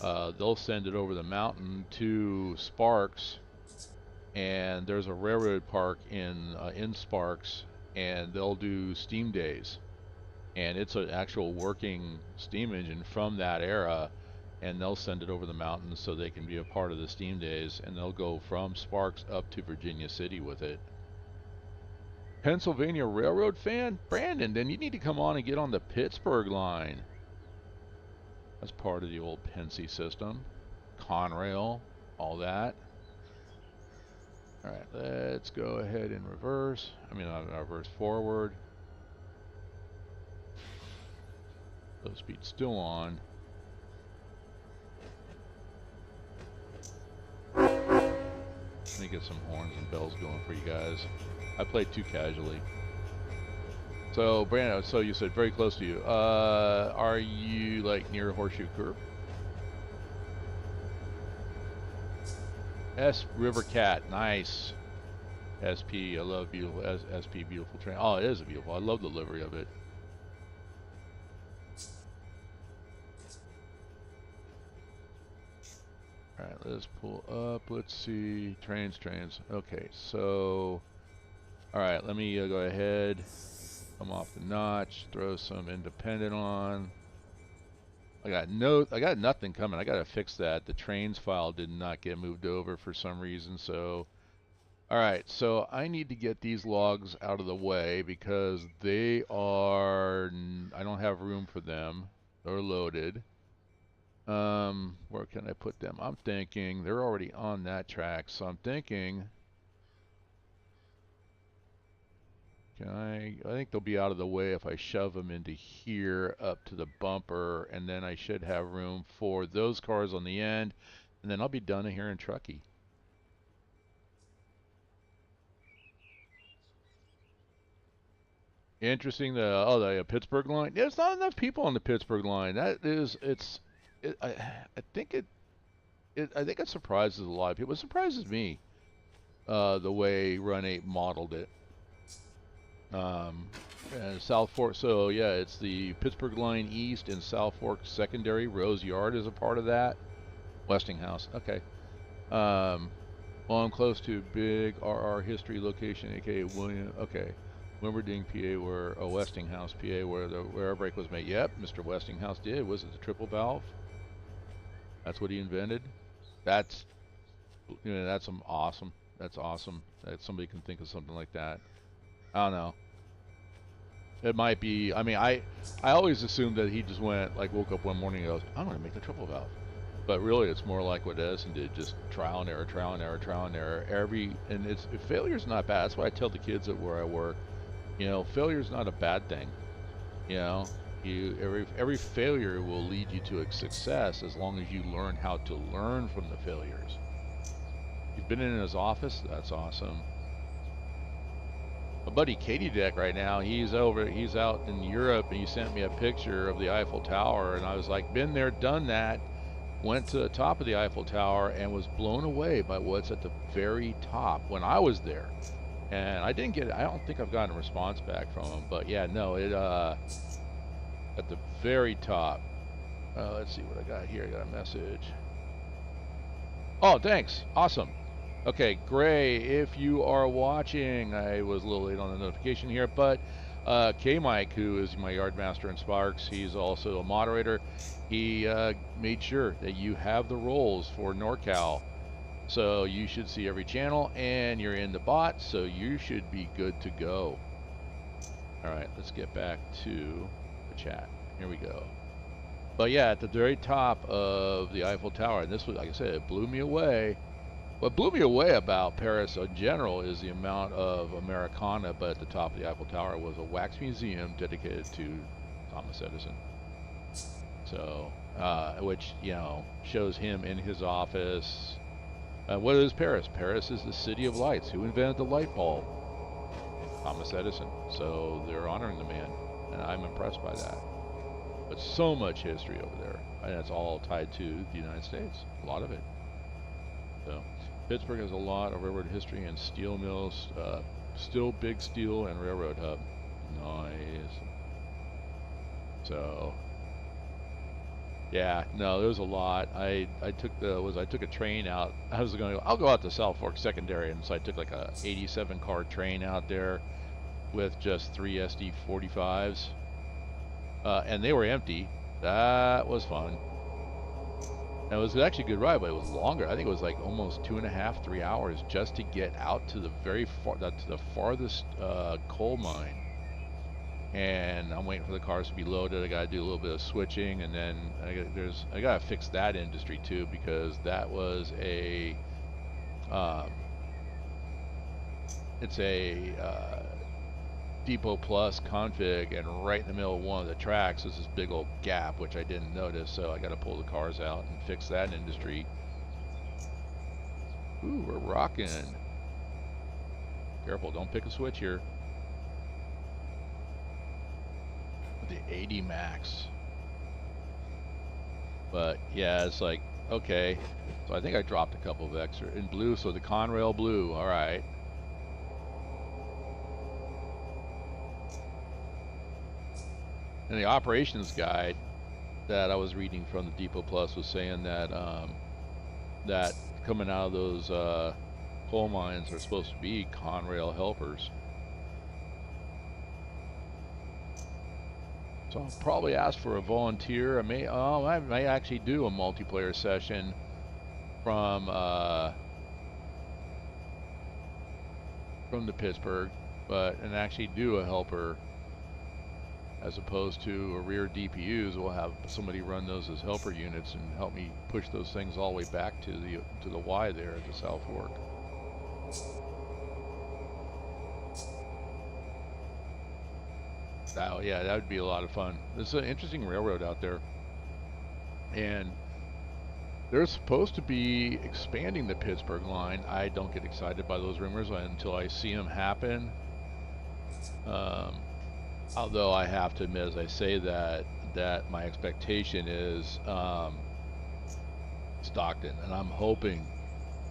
S1: They'll send it over the mountain to Sparks, and there's a railroad park in Sparks, and they'll do steam days, and it's an actual working steam engine from that era, and they'll send it over the mountains so they can be a part of the steam days, and they'll go from Sparks up to Virginia City with it. Pennsylvania Railroad fan? Brandon, then you need to come on and get on the Pittsburgh line. That's part of the old Pensy system. Conrail, all that. All right, let's go ahead and reverse. I mean, not reverse, forward. Low speed still on. Let me get some horns and bells going for you guys. I played too casually. So, Brando, so you said very close to you. Are you like near Horseshoe Curve? S River Cat, nice. SP, I love beautiful SP, beautiful train. Oh, it is a beautiful. I love the livery of it. All right, let's pull up. Let's see, trains. Okay, so, all right, let me go ahead. Come off the notch. Throw some independent on. I got nothing coming. I gotta fix that. The trains file did not get moved over for some reason. So, all right. So I need to get these logs out of the way because they are. I don't have room for them. They're loaded. Where can I put them? I'm thinking they're already on that track. So I'm thinking. I think they'll be out of the way if I shove them into here up to the bumper, and then I should have room for those cars on the end, and then I'll be done here in Truckee. Interesting. The Pittsburgh line. There's not enough people on the Pittsburgh line. I think I think it surprises a lot of people. It surprises me the way Run8 modeled it. And South Fork, so yeah, it's the Pittsburgh Line East and South Fork Secondary. Rose Yard is a part of that. Westinghouse, okay. Well, I'm close to big RR history location, aka William, okay. Wimberding, PA, where, Westinghouse, PA, where the air brake was made. Yep, Mr. Westinghouse did. Was it the triple valve? That's what he invented. That's, that's awesome. That's awesome that somebody can think of something like that. I don't know. It might be. I mean, I always assumed that he just went like woke up one morning and goes, I'm going to make the triple valve. But really, it's more like what Edison did: just trial and error, trial and error, trial and error. Failure's not bad. That's why I tell the kids at where I work. Failure's not a bad thing. You know, every failure will lead you to a success as long as you learn how to learn from the failures. You've been in his office. That's awesome. My buddy Katie Deck right now, he's out in Europe, and he sent me a picture of the Eiffel Tower, and I was like, been there, done that, went to the top of the Eiffel Tower and was blown away by what's at the very top when I was there. And I don't think I've gotten a response back from him, but yeah, no, at the very top. Let's see what I got here. I got a message. Oh, thanks. Awesome. Okay, Gray, if you are watching, I was a little late on the notification here, but K-Mike, who is my yard master in Sparks, he's also a moderator. He made sure that you have the roles for NorCal. So you should see every channel, and you're in the bot, so you should be good to go. All right, let's get back to the chat. Here we go. But yeah, at the very top of the Eiffel Tower, and this was, like I said, it blew me away. What blew me away about Paris in general is the amount of Americana, but at the top of the Eiffel Tower was a wax museum dedicated to Thomas Edison. So, which, shows him in his office. What is Paris? Paris is the city of lights. Who invented the light bulb? Thomas Edison. So they're honoring the man, and I'm impressed by that. But so much history over there, and it's all tied to the United States, a lot of it. So Pittsburgh has a lot of railroad history and steel mills, still big steel and railroad hub. Nice. So, yeah, no, there's a lot. I took a train out. I'll go out to South Fork Secondary, and so I took like a 87 car train out there with just 3 SD45s, and they were empty. That was fun. And it was actually a good ride, but it was longer. I think it was like almost 2.5, 3 hours just to get out to the farthest coal mine. And I'm waiting for the cars to be loaded. I got to do a little bit of switching, and then I got to fix that industry too, because that was it's a Depot Plus config, and right in the middle of one of the tracks is this big old gap, which I didn't notice, so I got to pull the cars out and fix that industry. Ooh, we're rocking. Careful, don't pick a switch here. With the 80 max. But yeah, it's like, okay. So I think I dropped a couple of extra in blue, so the Conrail blue, all right. And the operations guide that I was reading from the Depot Plus was saying that that coming out of those coal mines are supposed to be Conrail helpers. So I'll probably ask for a volunteer. I may actually do a multiplayer session from the Pittsburgh, and actually do a helper as opposed to a rear DPUs. We'll have somebody run those as helper units and help me push those things all the way back to the Y there at the South Fork. Oh yeah, that would be a lot of fun. It's an interesting railroad out there, and they're supposed to be expanding the Pittsburgh line. I don't get excited by those rumors until I see them happen. Although I have to admit, as I say that my expectation is Stockton, and I'm hoping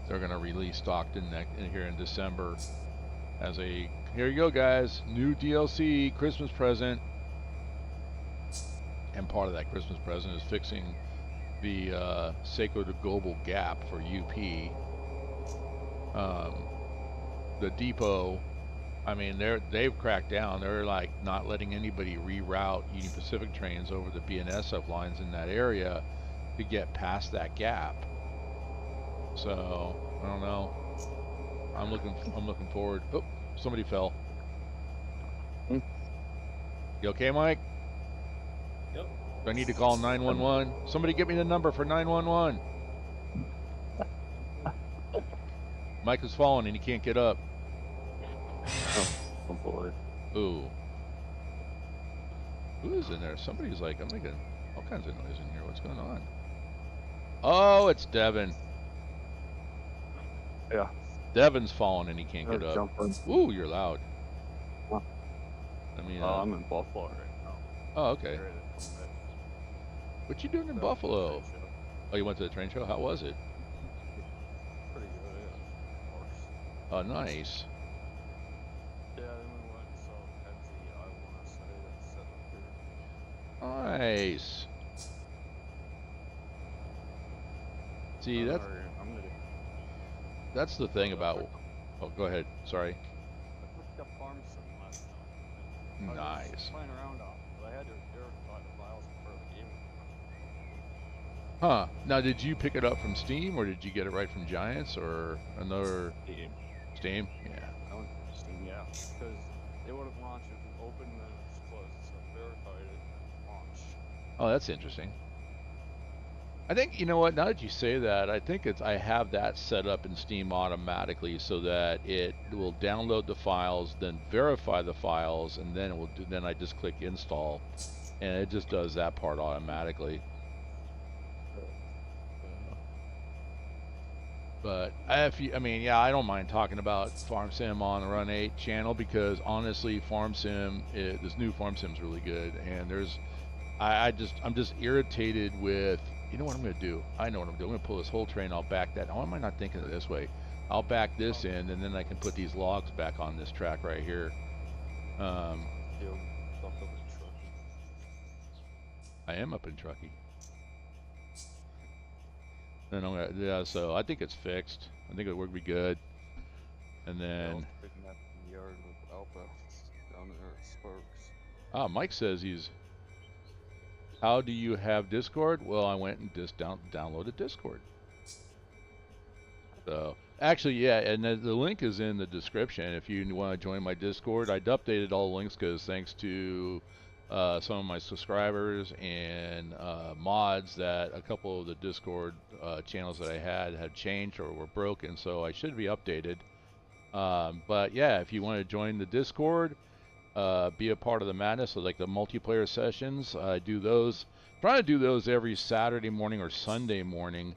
S1: they're going to release Stockton here in December as a, here you go guys, new DLC Christmas present. And part of that Christmas present is fixing the Seco to Global gap for UP. The depot, I mean, they've cracked down. They're like not letting anybody reroute Union Pacific trains over the BNSF lines in that area to get past that gap. So I don't know. I'm looking forward. Oh, somebody fell. You okay, Mike?
S2: Yep.
S1: Do I need to call 911? Somebody get me the number for 911. Mike is falling and he can't get up.
S3: Oh boy.
S1: Ooh. Who is in there? Somebody's like, I'm making all kinds of noise in here. What's going on? Oh, it's Devin.
S3: Yeah.
S1: Devin's falling and he can't get up.
S3: Jumping.
S1: Ooh, you're loud.
S3: Huh.
S1: I mean,
S3: I'm in Buffalo right now.
S1: Oh, okay. What you doing in Buffalo? Oh, you went to the train show? How was it?
S3: Pretty good, yeah. Of course.
S1: Oh, nice.
S3: Yeah, then we went and saw Kenzie, I want to say, that's set up here.
S1: Nice. See, that's the thing about. Oh, go ahead. Sorry.
S3: I picked up farm sim last night.
S1: Nice.
S3: I was playing around on it, but I had to verify the files before the game.
S1: Huh. Now, did you pick it up from Steam or did you get it right from Giants or another?
S3: Steam.
S1: Steam? Yeah.
S3: I went to Steam, yeah. Because it would have launched if it opened and then it was closed, so I verified it and launched.
S1: Oh, that's interesting. I think, you know what, now that you say that, I think I have that set up in Steam automatically so that it will download the files, then verify the files, and then then I just click install, and it just does that part automatically. But I don't mind talking about Farm Sim on the Run8 channel because honestly, this new Farm Sim is really good, and I'm just irritated with. You know what I'm going to do? I know what I'm doing. I'm going to pull this whole train. I'll back that. Why am I not thinking of this way? I'll back this in, and then I can put these logs back on this track right here. I am up in Truckee. And yeah, so I think it's fixed. I think it would be good. And then. Ah, Mike says he's. How do you have Discord? Well, I went and just downloaded Discord. So actually, yeah, and the link is in the description if you want to join my Discord. I updated all the links because thanks to some of my subscribers and mods that a couple of the Discord channels that I had changed or were broken, so I should be updated. But yeah, if you want to join the Discord, be a part of the madness, so like the multiplayer sessions, I do those. Try to do those every Saturday morning or Sunday morning.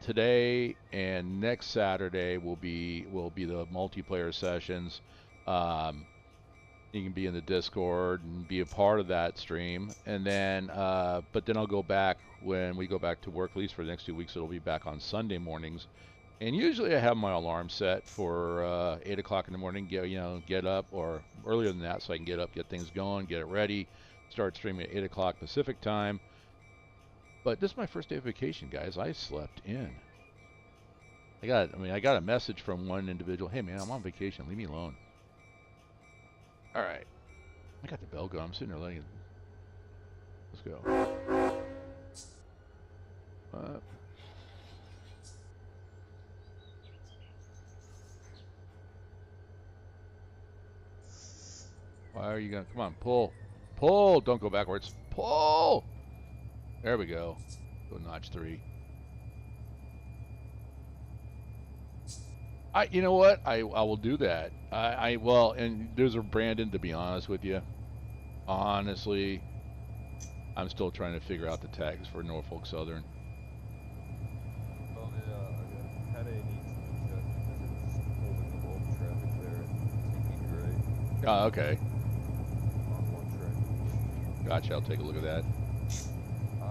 S1: Today and next Saturday will be the multiplayer sessions. Um, you can be in the Discord and be a part of that stream, and then but then I'll go back when we go back to work. At least for the next 2 weeks, it'll be back on Sunday mornings. And usually I have my alarm set for 8 o'clock in the morning. Get up, or earlier than that, so I can get up, get things going, get it ready, start streaming at 8 o'clock Pacific time. But this is my first day of vacation, guys. I slept in. I got a message from one individual. Hey, man, I'm on vacation. Leave me alone. All right. I got the bell going. I'm sitting there letting it. Let's go. Why are you gonna? Come on, pull. Pull! Don't go backwards. Pull! There we go. Go notch 3. You know what? I will do that. Well, and there's a Brandon, to be honest with you. Honestly, I'm still trying to figure out the tags for Norfolk Southern.
S3: Well, yeah, Headache needs to be checked because it's holding the bulk traffic there and taking right
S1: Oh, okay.
S3: on one train.
S1: Gotcha. I'll take a look at that.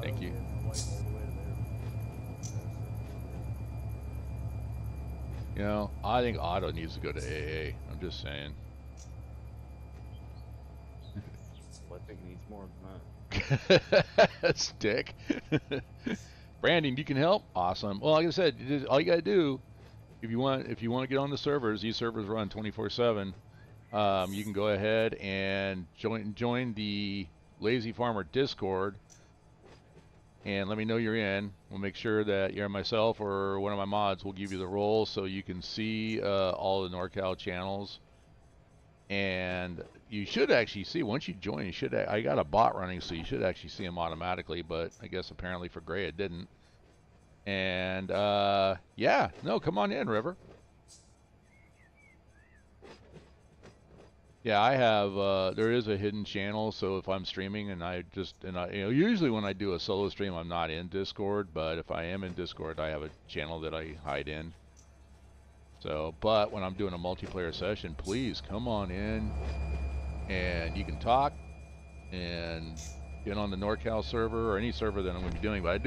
S1: Thank you. You know, I think Otto needs to go to AA. I'm just saying.
S3: I think he needs more than that.
S1: Stick. Brandon, you can help. Awesome. Well, like I said, all you gotta do, if you want to get on the servers, these servers run 24/7. You can go ahead and join the TheLazyFarmer Discord, and let me know you're in. We'll make sure that you're myself or one of my mods will give you the role so you can see all the NorCal channels. And you should actually see, once you join, I got a bot running, so you should actually see them automatically, but I guess apparently for Gray it didn't. And yeah, no, come on in, River. Yeah, I have, there is a hidden channel, so if I'm streaming and usually when I do a solo stream, I'm not in Discord, but if I am in Discord, I have a channel that I hide in. So, but when I'm doing a multiplayer session, please come on in and you can talk and get on the NorCal server or any server that I'm going to be doing. But I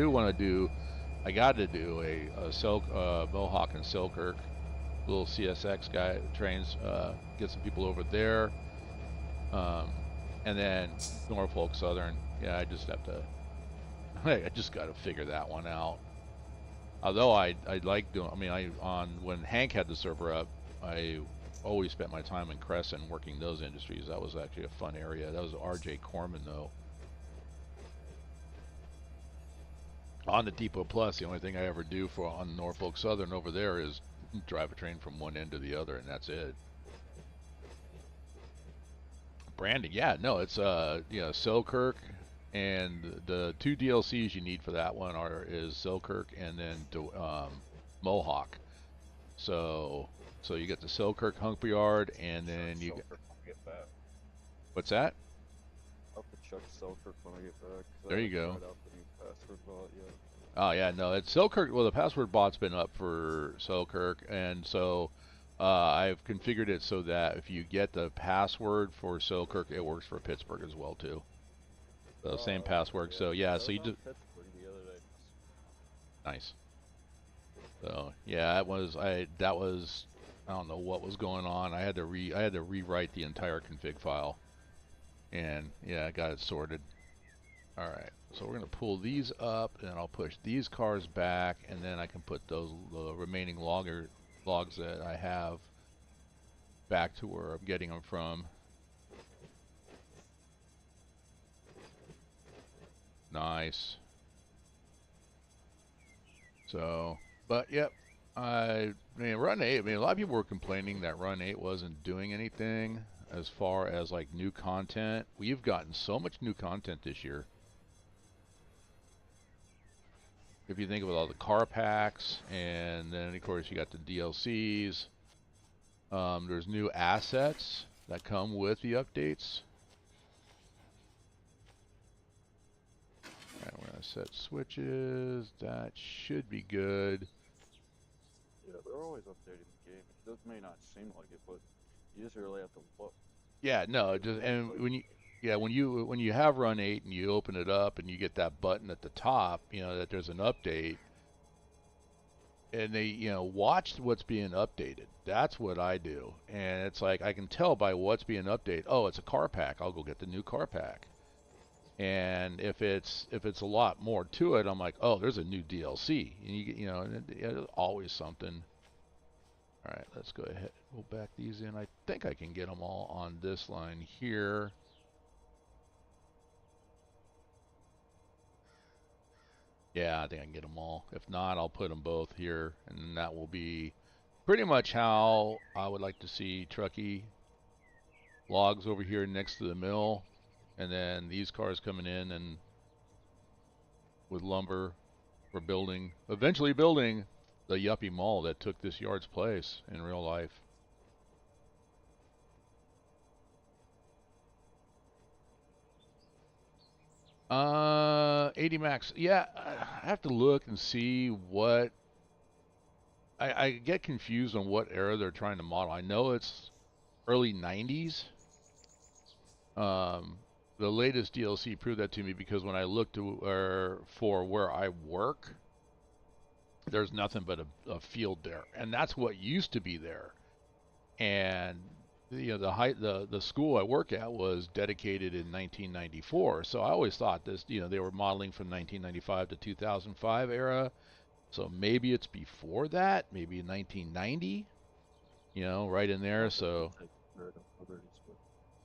S1: got to do a Mohawk and Selkirk little CSX trains, get some people over there, and then Norfolk Southern. Yeah, I just got to figure that one out. Although I like doing, when Hank had the server up, I always spent my time in Crescent working those industries. That was actually a fun area. That was R.J. Corman though. On the Depot Plus, the only thing I ever do on Norfolk Southern over there is drive a train from one end to the other, and that's it. Branding, yeah, no, it's Selkirk, and the 2 DLCs you need for that one is Selkirk and then Mohawk. So you get the Selkirk hump yard, and then you get what's that?
S3: I'll have to check Selkirk when I get back.
S1: There you go.
S3: Password bot yet.
S1: Oh yeah, no, it's Selkirk. Well, the password bot's been up for Selkirk, and so I've configured it so that if you get the password for Selkirk, it works for Pittsburgh as well too. The same password. So yeah, so you just nice. So yeah, that was I don't know what was going on. I had to rewrite the entire config file, and yeah, I got it sorted. All right. So we're going to pull these up, and I'll push these cars back, and then I can put the remaining logs that I have back to where I'm getting them from. Nice. So, but yep, Run8. A lot of people were complaining that Run8 wasn't doing anything as far as like new content. We've gotten so much new content this year. If you think about all the car packs, and then of course you got the DLCs. There's new assets that come with the updates. Alright, we're gonna Set switches. That should be good.
S3: Yeah, they're always updating the game. It may not seem like it, but you just really have to look.
S1: Yeah, no, just and when you have Run 8 and you open it up and you get that button at the top, you know that there's an update, and they watch what's being updated. That's what I do, and it's like I can tell by what's being updated. Oh, it's a car pack. I'll go get the new car pack. And if it's a lot more to it, I'm like, oh, there's a new DLC, and there's always something. All right, let's go ahead. We'll back these in. I think I can get them all on this line here. Yeah, I think I can get them all. If not, I'll put them both here, and then that will be pretty much how I would like to see Truckee. Logs over here next to the mill, and then these cars coming in and with lumber for building, eventually building the yuppie mall that took this yard's place in real life. Uh, 80 max. Yeah, I have to look and see what. I get confused on what era they're trying to model. I know it's early 90s. The latest DLC proved that to me because when I looked for where I work, there's nothing but a field there, and that's what used to be there. And the school I work at was dedicated in 1994, so I always thought this they were modeling from 1995 to 2005 era. So maybe it's before that, maybe in 1990, right in there. So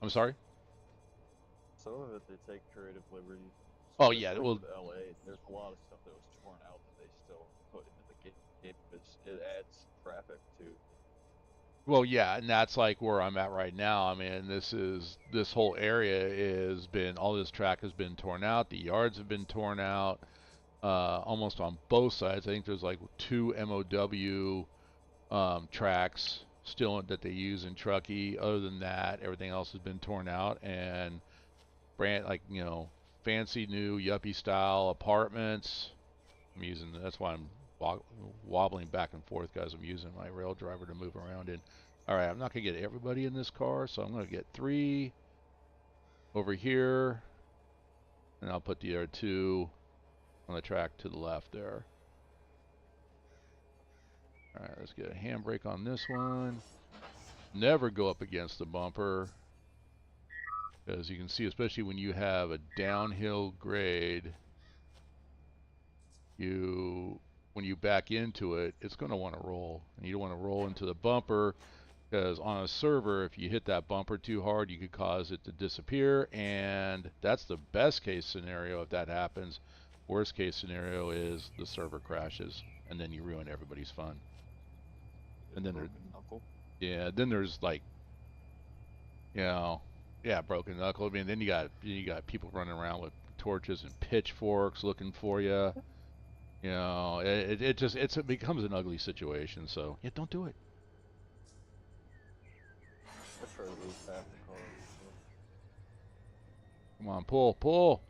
S1: I'm sorry.
S3: Some of it they take creative liberties.
S1: Oh yeah, well,
S3: with LA, there's a lot of stuff that was torn out that they still put into the game because it adds traffic to.
S1: well, yeah, and that's like where I'm at right now. I mean, this whole area all this track has been torn out. The yards have been torn out, almost on both sides. I think there's like 2 MOW tracks still that they use in Truckee. Other than that, everything else has been torn out and fancy new yuppie style apartments. That's why I'm wobbling back and forth, guys. I'm using my rail driver to move around in. All right, I'm not gonna get everybody in this car, so I'm gonna get 3 over here, and I'll put the other 2 on the track to the left there. All right, let's get a handbrake on this one. Never go up against the bumper, because you can see, especially when you have a downhill grade, when you back into it, it's going to want to roll. And you don't want to roll into the bumper, because on a server, if you hit that bumper too hard, you could cause it to disappear, and that's the best case scenario if that happens. Worst case scenario is the server crashes, and then you ruin everybody's fun. And then then there's like, broken knuckle. I mean, then you got people running around with torches and pitchforks looking for you. It becomes an ugly situation. So yeah, don't do it.
S3: I try to lose half the car.
S1: Come on, pull.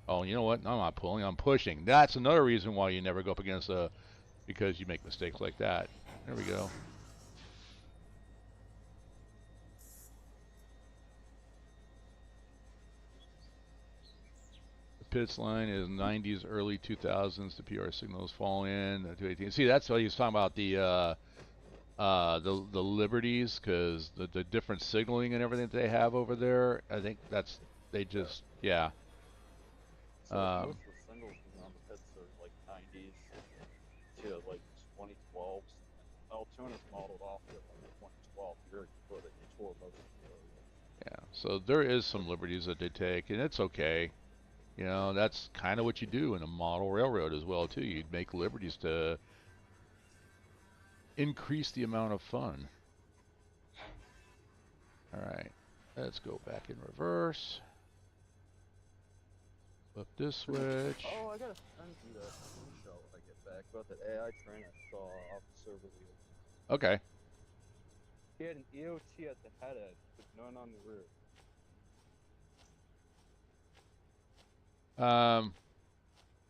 S1: Oh, you know what? I'm not pulling. I'm pushing. That's another reason why you never go up against because you make mistakes like that. There we go. Pits line is 90s, early 2000s. The PR signals fall in. 218. See, that's why he was talking about the liberties, because the different signaling and everything that they have over there. I think yeah.
S3: So most of the singles on the pits are like 90s to like 2012s. Altituna's modeled off of like 2012. You're good at you tore most of the
S1: Yeah. So there is some liberties that they take, and it's okay. That's kind of what you do in a model railroad as well, too. You'd make liberties to increase the amount of fun. All right, let's go back in reverse. Flip this switch.
S3: Oh, I gotta send you that screenshot when I get back about that AI train I saw off the server wheel.
S1: Okay.
S3: He had an EOT at the head edge, but none on the rear.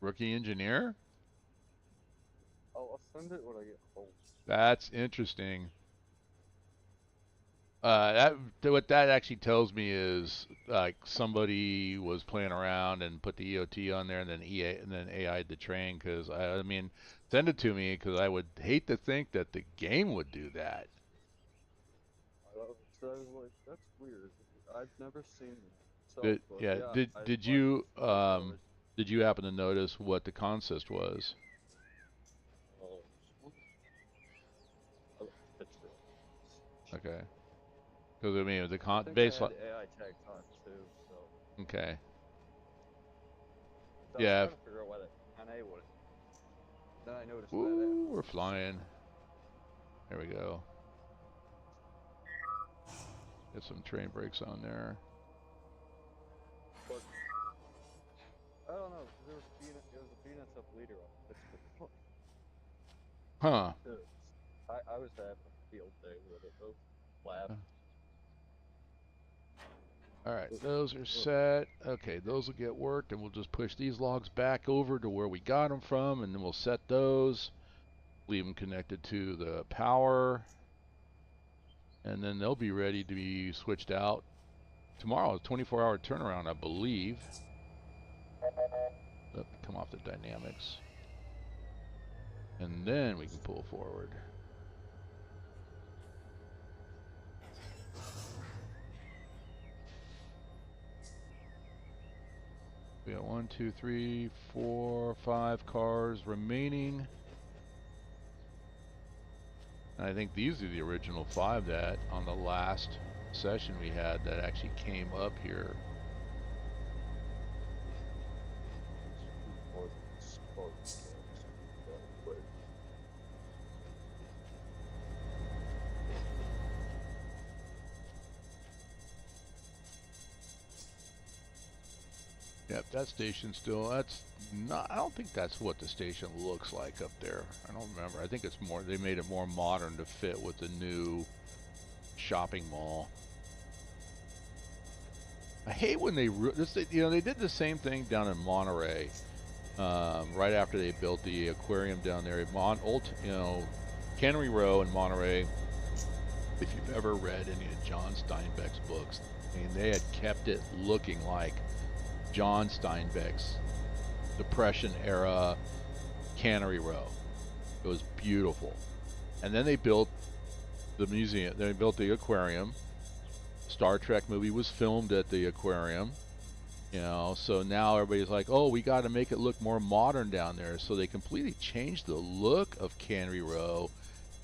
S1: Rookie engineer?
S3: I'll send it when I get home.
S1: That's interesting. What that actually tells me is like somebody was playing around and put the EOT on there, and then AI'd the train. Because I mean, send it to me because I would hate to think that the game would do that.
S3: So I was like, that's weird. I've never seen that. So, but
S1: Yeah.
S3: yeah,
S1: Did you happen to notice what the consist was?
S3: uh, picture.
S1: Okay. Because I mean, the
S3: I think I
S1: baseline.
S3: had AI tags on too, so
S1: Okay.
S3: I was
S1: Yeah.
S3: trying to figure out why that NA would. Then I noticed that
S1: Ooh, we're
S3: afterwards.
S1: flying. There we go. Get some train brakes on there.
S3: But I don't know, because there was a BNSF leader on Pittsburgh.
S1: Huh.
S3: I was having a field day with it though. Lab.
S1: All right, those are set. Okay, those will get worked, and we'll just push these logs back over to where we got them from, and then we'll set those, leave them connected to the power, and then they'll be ready to be switched out tomorrow. 24-hour turnaround, I believe. Come off the dynamics. And then we can pull forward. We got 1, 2, 3, 4, 5 cars remaining. And I think these are the original 5 that on the last session we had that actually came up here. Yep, that station still, that's not, I don't think that's what the station looks like up there. I don't remember. I think it's more, they made it more modern to fit with the new shopping mall. I hate when they, they did the same thing down in Monterey, right after they built the aquarium down there. Cannery Row in Monterey, if you've ever read any of John Steinbeck's books, I mean, they had kept it looking like John Steinbeck's Depression era Cannery Row. It was beautiful. And then they built the museum, they built the aquarium. Star Trek movie was filmed at the aquarium. So now everybody's like, oh, we got to make it look more modern down there. So they completely changed the look of Cannery Row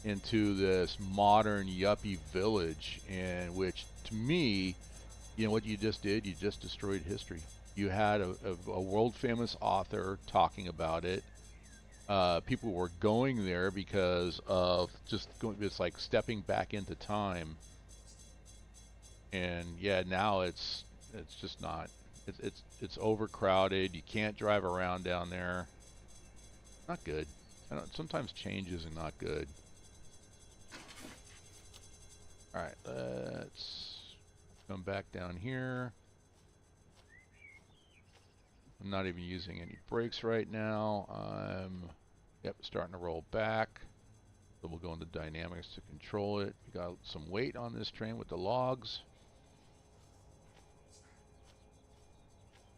S1: into this modern yuppie village, in which, to me, what you just did, you just destroyed history. You had a world famous author talking about it. People were going there because of it's like stepping back into time. And yeah, now it's just not. It's overcrowded. You can't drive around down there. Not good. Sometimes change isn't not good. All right, let's come back down here. I'm not even using any brakes right now. I'm starting to roll back. So we'll go into dynamics to control it. We got some weight on this train with the logs.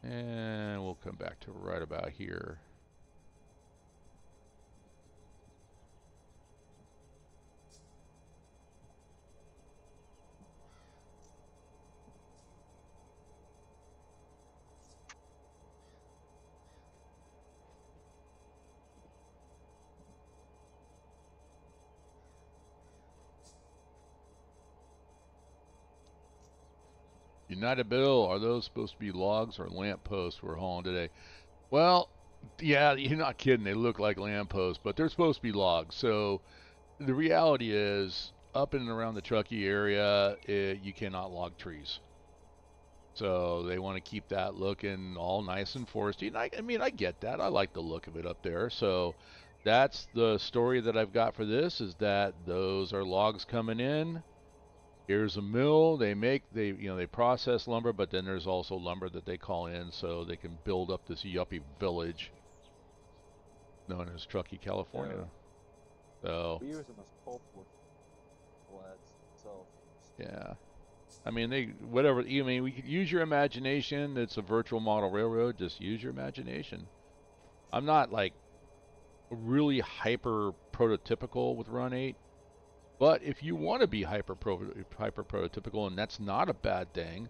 S1: And we'll come back to right about here. United Bill, are those supposed to be logs or lamp posts we're hauling today? Well, yeah, you're not kidding. They look like lamp posts, but they're supposed to be logs. So the reality is, up in and around the Truckee area, you cannot log trees. So they want to keep that looking all nice and foresty. And I mean, I get that. I like the look of it up there. So that's the story that I've got for this, is that those are logs coming in. Here's a mill. They process lumber, but then there's also lumber that they call in so they can build up this yuppie village. known as Truckee, California. So
S3: We use them as pulpwood sleds. So
S1: yeah, I mean whatever. I mean, we could use your imagination. It's a virtual model railroad. Just use your imagination. I'm not like really hyper prototypical with Run8, but if you want to be hyper prototypical, and that's not a bad thing,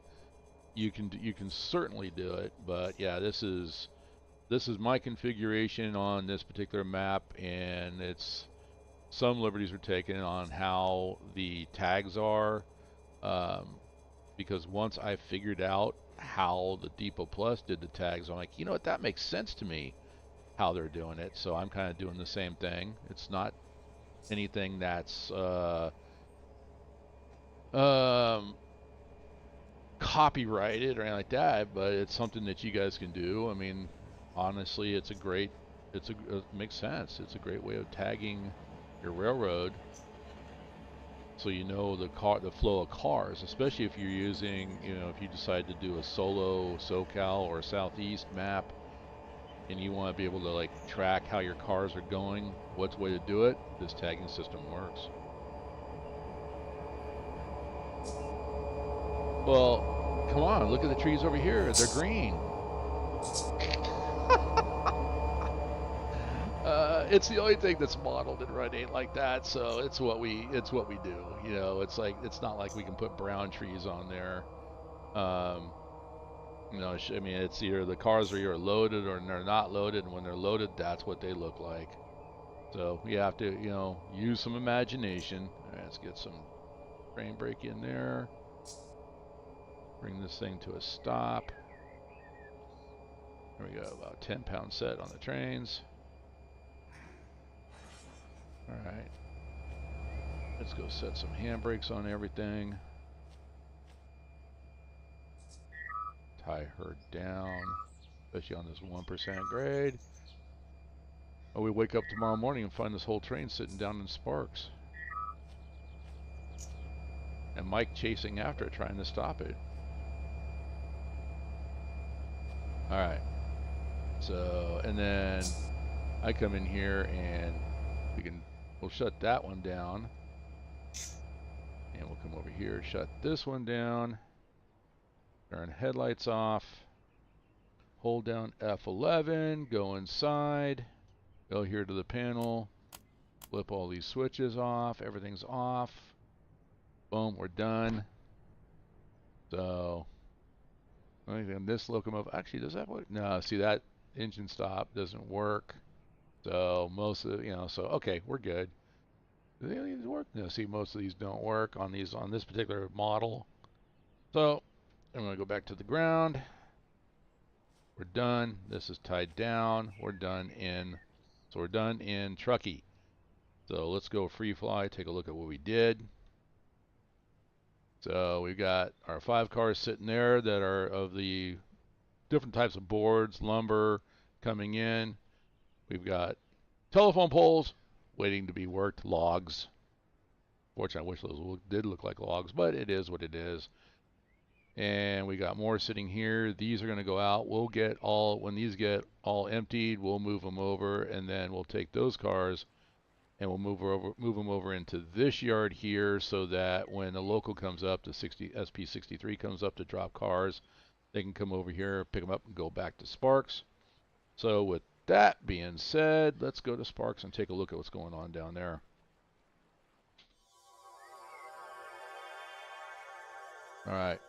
S1: you can certainly do it. But yeah, this is my configuration on this particular map, and it's some liberties were taken on how the tags are, um, because once I figured out how the Depot Plus did the tags, I'm like, you know what, that makes sense to me how they're doing it. So I'm kind of doing the same thing. It's not anything that's um, copyrighted or anything like that, but it's something that you guys can do. I mean, honestly, it makes sense. It's a great way of tagging your railroad, so you know the flow of cars, especially if you're using, if you decide to do a solo SoCal or Southeast map, and you want to be able to like track how your cars are going, what's the way to do it? This tagging system works. Well, come on, look at the trees over here. They're green. It's the only thing that's modeled in Run8 like that, so it's what we do. It's like it's not like we can put brown trees on there. Um, I mean, it's either the cars are either loaded or they're not loaded, and when they're loaded, that's what they look like. So we have to, use some imagination. All right, let's get some train brake in there. Bring this thing to a stop. There we go, about 10-pound set on the trains. All right, let's go set some handbrakes on everything. Tie her down, especially on this 1% grade. Oh, we wake up tomorrow morning and find this whole train sitting down in sparks. And Mike chasing after it, trying to stop it. All right. So, and then I come in here and we'll shut that one down. And we'll come over here, shut this one down. Turn headlights off. Hold down F11, go inside. Go here to the panel. Flip all these switches off. Everything's off. Boom, we're done. So, this locomotive, actually, does that work? No, see, that engine stop doesn't work. So most of so okay, we're good. Do any of these work? No, see, most of these don't work on this particular model. So I'm gonna go back to the ground. We're done. This is tied down. We're done in Truckee. So let's go free fly, take a look at what we did. So we've got our 5 cars sitting there that are of the different types of boards, lumber coming in. We've got telephone poles waiting to be worked, logs. Fortunately, I wish those did look like logs, but it is what it is. And we got more sitting here. These are going to go out. When these get all emptied, we'll move them over, and then we'll take those cars and we'll move them over into this yard here, so that when the local comes up, the SP63 comes up to drop cars, they can come over here, pick them up, and go back to Sparks. So with that being said, let's go to Sparks and take a look at what's going on down there. All right,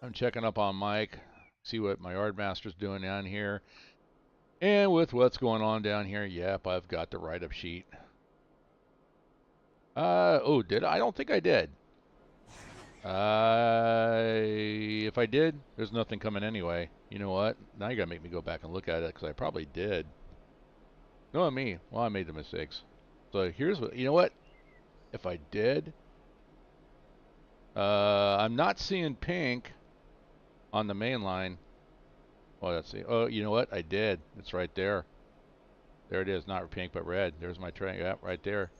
S1: I'm checking up on Mike, see what my yardmaster's doing down here. And with what's going on down here, yep, I've got the write-up sheet. Oh, did I? I don't think I did. If I did, there's nothing coming anyway. You know what? Now you gotta make me go back and look at it, because I probably did. No, me. Well, I made the mistakes. So here's what, you know what? If I did, I'm not seeing pink on the main line. Well, let's see. Oh, you know what? I did. It's right there. There it is. Not pink, but red. There's my train. Yeah, right there.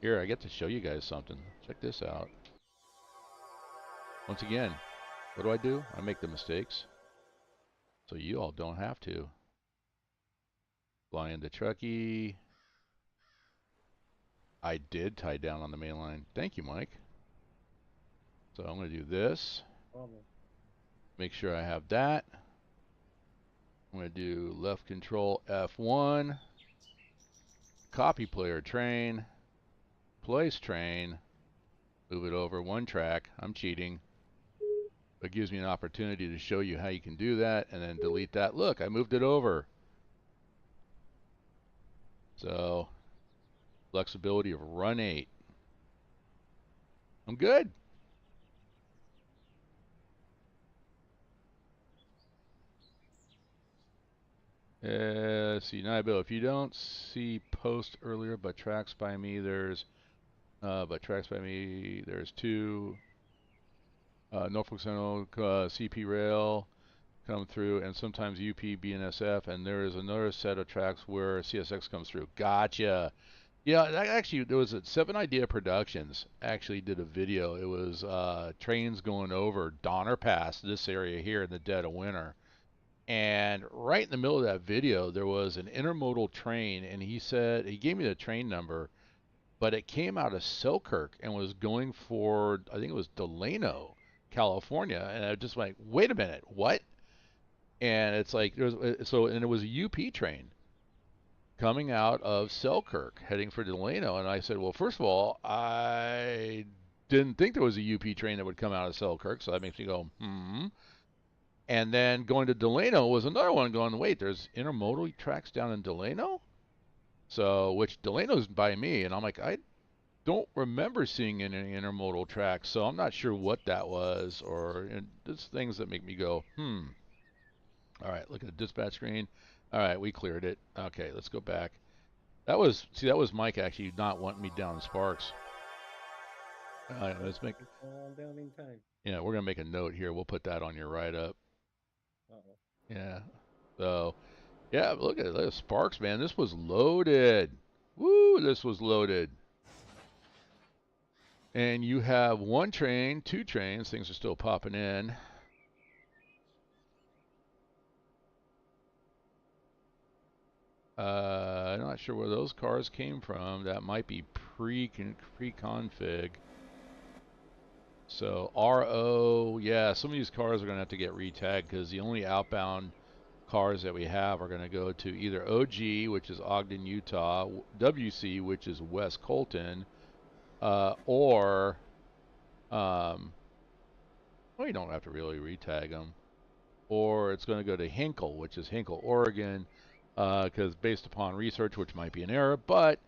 S1: Here, I get to show you guys something. Check this out. Once again, what do? I make the mistakes, so you all don't have to. Fly into Truckee. I did tie down on the main line. Thank you, Mike. So I'm going to do this.
S2: Problem.
S1: Make sure I have that. I'm going to do left control F1. Copy player train. Place train. Move it over one track. I'm cheating. It gives me an opportunity to show you how you can do that and then delete that. Look, I moved it over. So, flexibility of Run8. I'm good. See, now, Bill, if you don't see post earlier, but tracks by me, there's two. Norfolk Central, CP Rail come through, and sometimes UP, BNSF, and there is another set of tracks where CSX comes through. Gotcha. Yeah, actually, there was 7 Idea Productions actually did a video. It was trains going over Donner Pass, this area here in the dead of winter. And right in the middle of that video, there was an intermodal train, and he said, he gave me the train number, but it came out of Selkirk and was going for, I think it was Delano, California. And I just like, wait a minute, what? And it's like, and it was a UP train coming out of Selkirk heading for Delano. And I said, well, first of all, I didn't think there was a UP train that would come out of Selkirk. So that makes me go, hmm. And then going to Delano was another one going, wait, there's intermodal tracks down in Delano? So, which Delano's by me. And I'm like, I don't remember seeing any intermodal tracks, so I'm not sure what that was, or just things that make me go, hmm. All right, look at the dispatch screen. All right, we cleared it. Okay, let's go back. That was Mike actually not wanting me down in Sparks. Let's make.
S2: I'm down in time.
S1: Yeah, we're gonna make a note here. We'll put that on your write-up.
S2: Uh-oh.
S1: Yeah. So, yeah, look at this Sparks, man. This was loaded. Woo, this was loaded. And you have 1 train, 2 trains. Things are still popping in. I'm not sure where those cars came from. That might be pre-config. So RO, yeah, some of these cars are going to have to get retagged because the only outbound cars that we have are going to go to either OG, which is Ogden, Utah, WC, which is West Colton, or, well, you don't have to really retag them. Or it's going to go to Hinkle, which is Hinkle, Oregon, because based upon research, which might be an error, but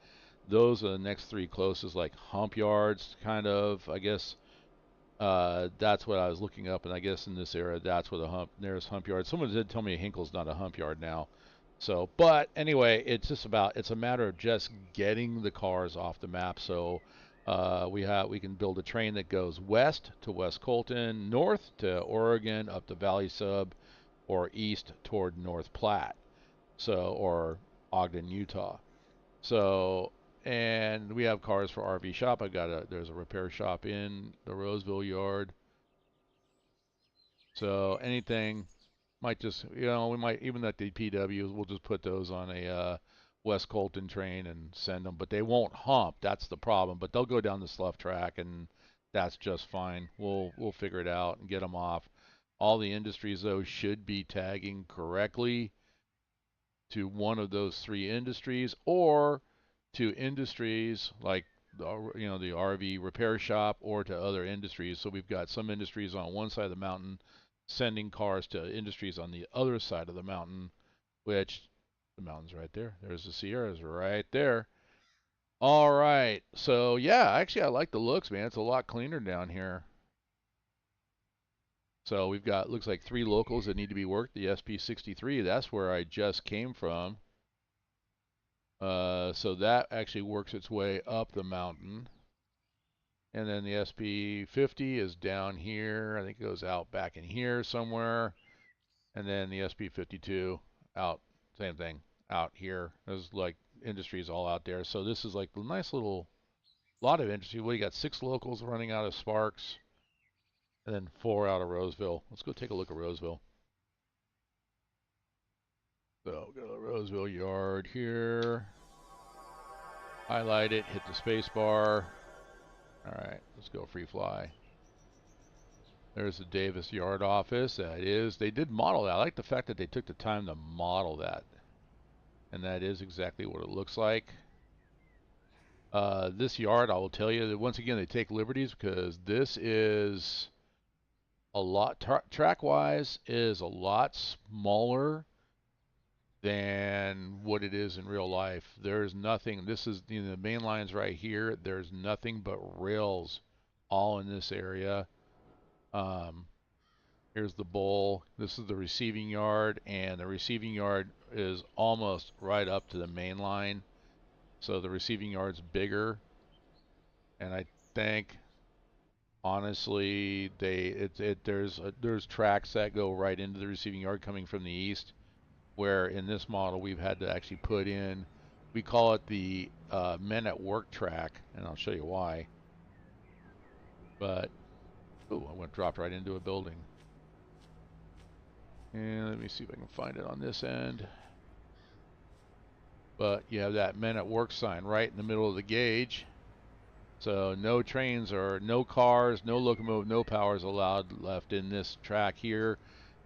S1: those are the next 3 closest, like hump yards, kind of, I guess. That's what I was looking up, and I guess in this area, that's where the nearest hump yard. Someone did tell me Hinkle's not a hump yard now. So, but anyway, it's a matter of just getting the cars off the map. So, we can build a train that goes west to West Colton, north to Oregon, up to Valley Sub, or east toward North Platte. So, or Ogden, Utah. So, and we have cars for RV shop. There's a repair shop in the Roseville yard. So anything might just, we might, even at the PWs, we'll just put those on a West Colton train and send them, but they won't hump. That's the problem. But they'll go down the slough track, and that's just fine. We'll figure it out and get them off. All the industries though should be tagging correctly to one of those 3 industries, or to industries like the RV repair shop, or to other industries. So we've got some industries on one side of the mountain sending cars to industries on the other side of the mountain, which the mountain's right there. There's the Sierras right there. All right. So yeah, actually I like the looks, man. It's a lot cleaner down here. So we've got, looks like 3 locals that need to be worked. The SP63, that's where I just came from. So that actually works its way up the mountain. And then the SP50 is down here. I think it goes out back in here somewhere. And then the SP52 out, same thing, out here. There's like industries all out there. So this is like a nice little lot of industry. We got 6 locals running out of Sparks, and then 4 out of Roseville. Let's go take a look at Roseville. So go to Roseville Yard here. Highlight it, hit the space bar. Alright, let's go free fly. There's the Davis Yard office. That is, they did model that. I like the fact that they took the time to model that. And that is exactly what it looks like. This yard, I will tell you that once again, they take liberties because this is a lot, track-wise, is a lot smaller than what it is in real life. There's nothing, this is, you know, the main line's right here. There's nothing but rails all in this area. Here's the bowl. This is the receiving yard, and the receiving yard is almost right up to the main line. So the receiving yard's bigger, and I think honestly there's tracks that go right into the receiving yard coming from the east, where in this model we've had to actually put in, we call it the men at work track, and I'll show you why. But oh, I went dropped right into a building. And let me see if I can find it on this end. But you have that men at work sign right in the middle of the gauge. So no trains or no cars, no locomotive, no powers allowed left in this track here,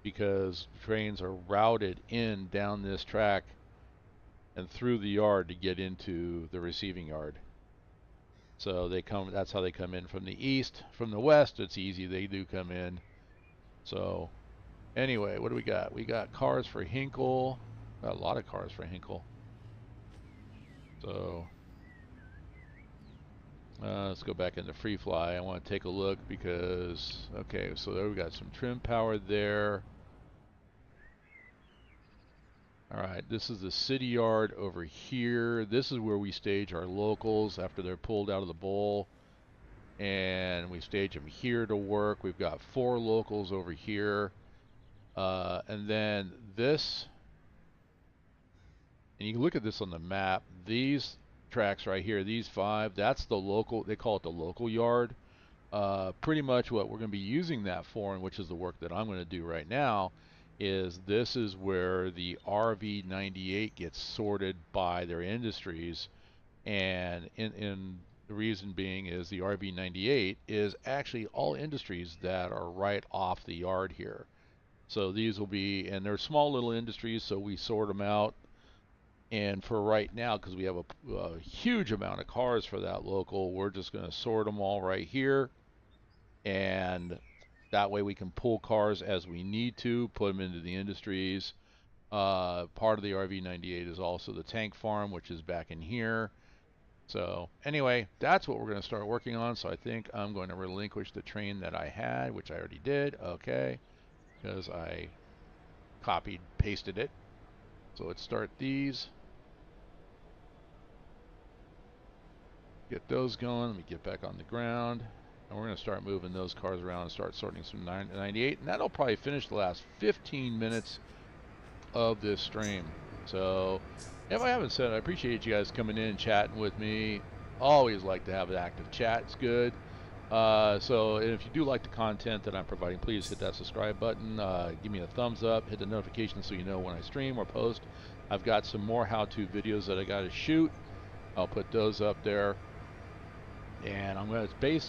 S1: because trains are routed in down this track and through the yard to get into the receiving yard. So they come, that's how they come in from the east. From the west, it's easy, they do come in. So anyway, what do we got? We got cars for Hinkle. Got a lot of cars for Hinkle. So let's go back into free fly. I want to take a look because, okay, so there we got some trim power there. Alright, this is the city yard over here. This is where we stage our locals after they're pulled out of the bowl. And we stage them here to work. We've got 4 locals over here. And then this, and you can look at this on the map, these tracks right here, these 5, that's the local, they call it the local yard. Pretty much what we're going to be using that for, and which is the work that I'm going to do right now, is this is where the RV98 gets sorted by their industries. And in the reason being is the RV98 is actually all industries that are right off the yard here. So these will be, and they're small little industries, so we sort them out. And for right now, because we have a huge amount of cars for that local, we're just going to sort them all right here. And that way we can pull cars as we need to, put them into the industries. Part of the RV98 is also the tank farm, which is back in here. So anyway, that's what we're going to start working on. So I think I'm going to relinquish the train that I had, which I already did. Okay, because I copied, pasted it. So let's start these. Get those going. Let me get back on the ground. And we're going to start moving those cars around and start sorting some 98. And that'll probably finish the last 15 minutes of this stream. So if I haven't said, I appreciate you guys coming in and chatting with me. Always like to have an active chat. It's good. So if you do like the content that I'm providing, please hit that subscribe button. Give me a thumbs up. Hit the notification so you know when I stream or post. I've got some more how-to videos that I got to shoot. I'll put those up there. And I'm going to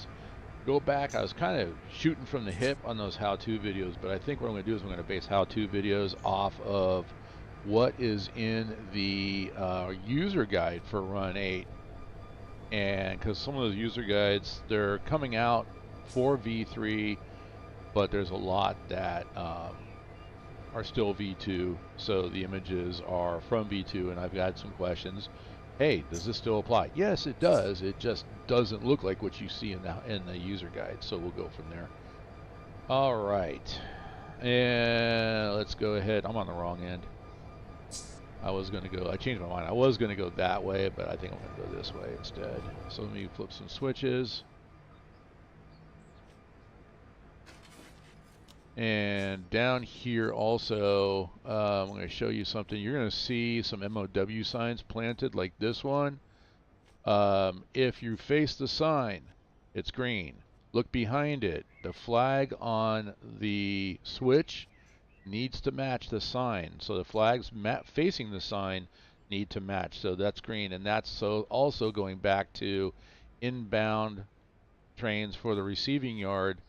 S1: go back. I was kind of shooting from the hip on those how-to videos, but I think what I'm going to do is I'm going to base how-to videos off of what is in the user guide for Run8. And because some of those user guides, they're coming out for V3, but there's a lot that are still V2, so the images are from V2, and I've got some questions. Hey, does this still apply? Yes, it does. It just doesn't look like what you see in the user guide, so we'll go from there. All right, and let's go ahead. I'm on the wrong end. I changed my mind. I was going to go that way, but I think I'm going to go this way instead. So let me flip some switches. And down here also, I'm going to show you something. You're going to see some MOW signs planted like this one. If you face the sign, it's green. Look behind it. The flag on the switch needs to match the sign. So the flags facing the sign need to match. So that's green, and that's so also going back to inbound trains for the receiving yard.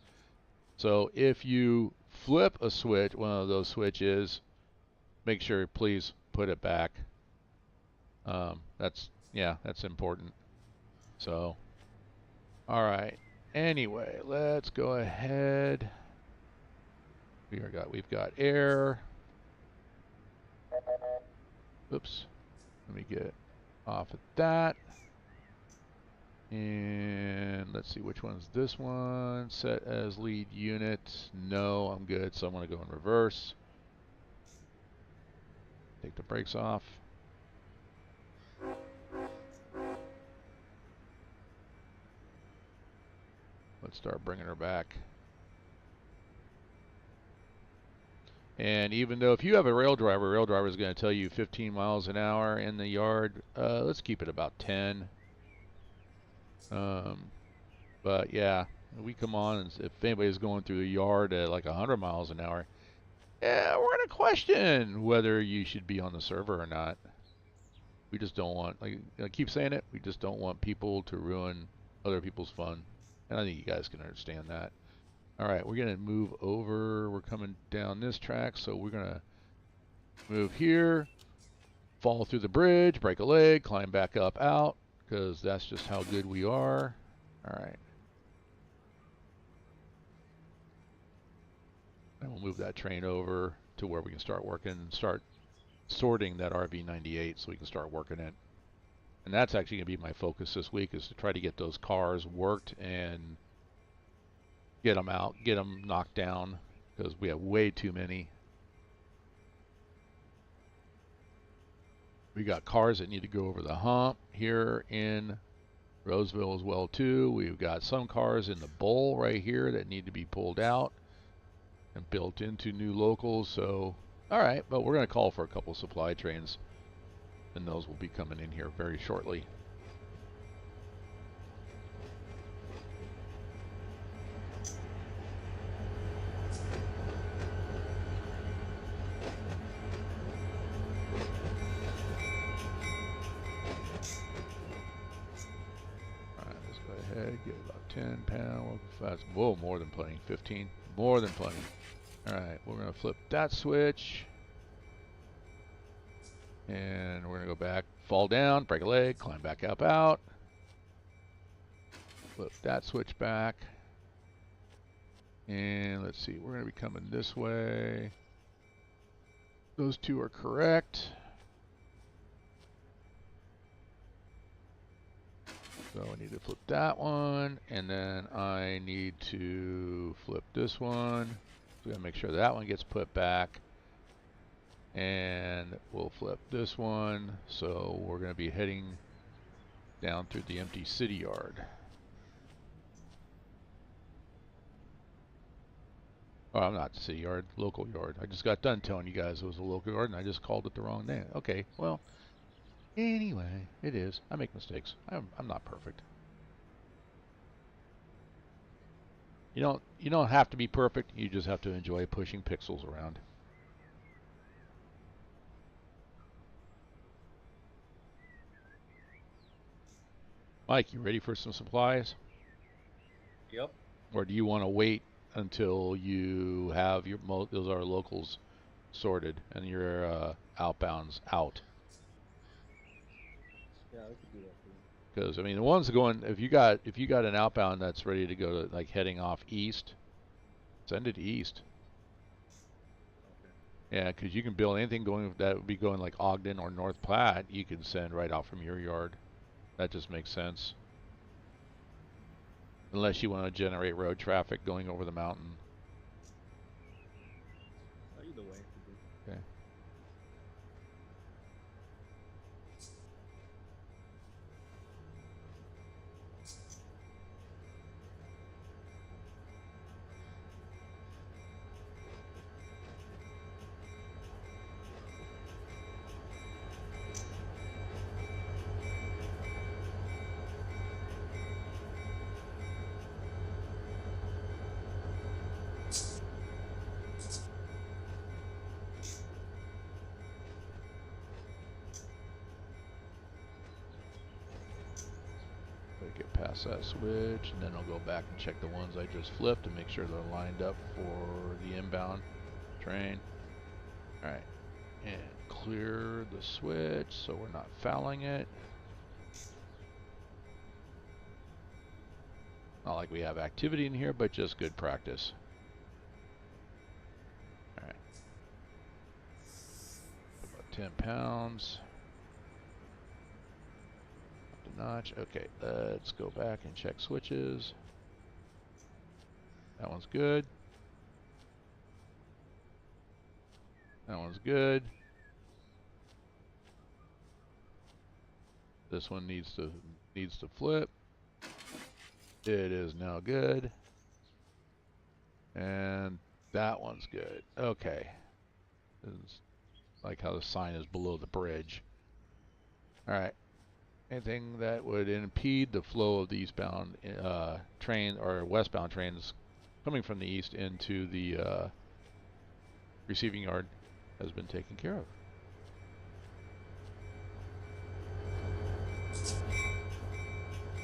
S1: So if you flip a switch, one of those switches, make sure please put it back. That's important. So, all right. Anyway, let's go ahead. We've got air. Oops. Let me get off of that. And let's see which one's this one. Set as lead unit. No, I'm good. So I'm going to go in reverse. Take the brakes off. Let's start bringing her back. And even though if you have a rail driver is going to tell you 15 miles an hour in the yard. Let's keep it about 10. But yeah, we come on, and if anybody's going through the yard at like 100 miles an hour, yeah, we're going to question whether you should be on the server or not. We just don't want, like I keep saying it, we just don't want people to ruin other people's fun. And I think you guys can understand that. All right, we're going to move over. We're coming down this track, so we're going to move here, fall through the bridge, break a leg, climb back up out, because that's just how good we are. All right. And we'll move that train over to where we can start working and start sorting that RV98 so we can start working it. And that's actually going to be my focus this week, is to try to get those cars worked and get them out, get them knocked down, because we have way too many. We got cars that need to go over the hump here in Roseville as well too. We've got some cars in the bowl right here that need to be pulled out and built into new locals. So, all right, but we're going to call for a couple supply trains, and those will be coming in here very shortly. Get about 10 pound, fast. Whoa, more than plenty. 15, more than plenty. All right, we're gonna flip that switch, and we're gonna go back, fall down, break a leg, climb back up out. Flip that switch back, and let's see, we're gonna be coming this way. Those two are correct. So I need to flip that one, and then I need to flip this one. So we gotta make sure that one gets put back. And we'll flip this one. So we're gonna be heading down through the empty city yard. Oh, I'm not city yard, local yard. I just got done telling you guys it was a local yard, and I just called it the wrong name. Okay, well, anyway, it is. I make mistakes. I'm not perfect. You don't have to be perfect. You just have to enjoy pushing pixels around. Mike, you ready for some supplies?
S2: Yep.
S1: Or do you want to wait until you have your those are locals sorted and your outbounds out?
S2: Yeah, I could do that for you.
S1: Because I mean, the ones going, if you got an outbound that's ready to go to, like, heading off east, send it east.
S2: Okay.
S1: Yeah, because you can build anything going that would be going like Ogden or North Platte. You can send right out from your yard. That just makes sense. Unless you want to generate road traffic going over the mountain.
S2: Either way.
S1: Okay. Pass that switch, and then I'll go back and check the ones I just flipped to make sure they're lined up for the inbound train. Alright, and clear the switch so we're not fouling it. Not like we have activity in here, but just good practice. Alright. About 10 pounds. Up the notch. Okay, let's go back and check switches. That one's good. That one's good. This one needs to flip. It is now good. And that one's good. Okay. It's like how the sign is below the bridge. Alright. Anything that would impede the flow of the eastbound train or westbound trains coming from the east into the receiving yard has been taken care of.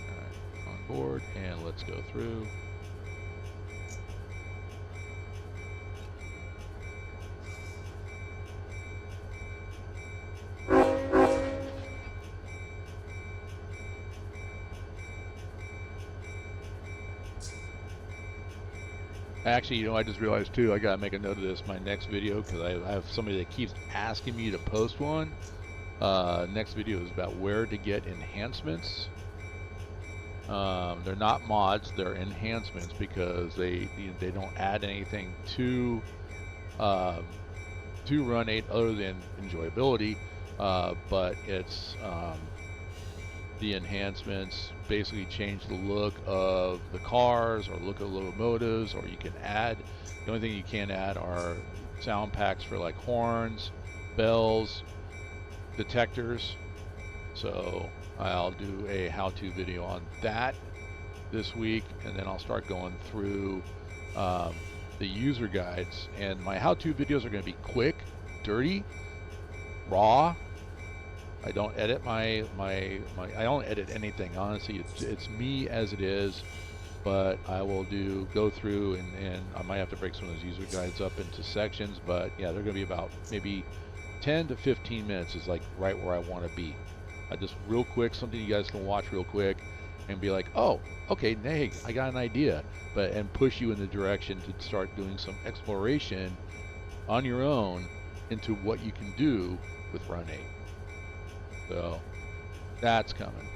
S1: Alright, on board, and let's go through. Actually, you know, I just realized too, I gotta make a note of this my next video, because I have somebody that keeps asking me to post one. Next video is about where to get enhancements. They're not mods, they're enhancements, because they don't add anything to Run8 other than enjoyability, but it's the enhancements basically change the look of the cars or look of locomotives, or you can add, the only thing you can't add are sound packs for like horns, bells, detectors. So I'll do a how-to video on that this week, and then I'll start going through the user guides, and my how-to videos are going to be quick, dirty, raw. I don't edit I don't edit anything, honestly. It's me as it is, but I will go through and I might have to break some of those user guides up into sections, but yeah, they're gonna be about maybe 10 to 15 minutes is like right where I want to be. Just real quick, something you guys can watch real quick and be like, oh, okay, hey, I got an idea, and push you in the direction to start doing some exploration on your own into what you can do with Run8. So that's coming.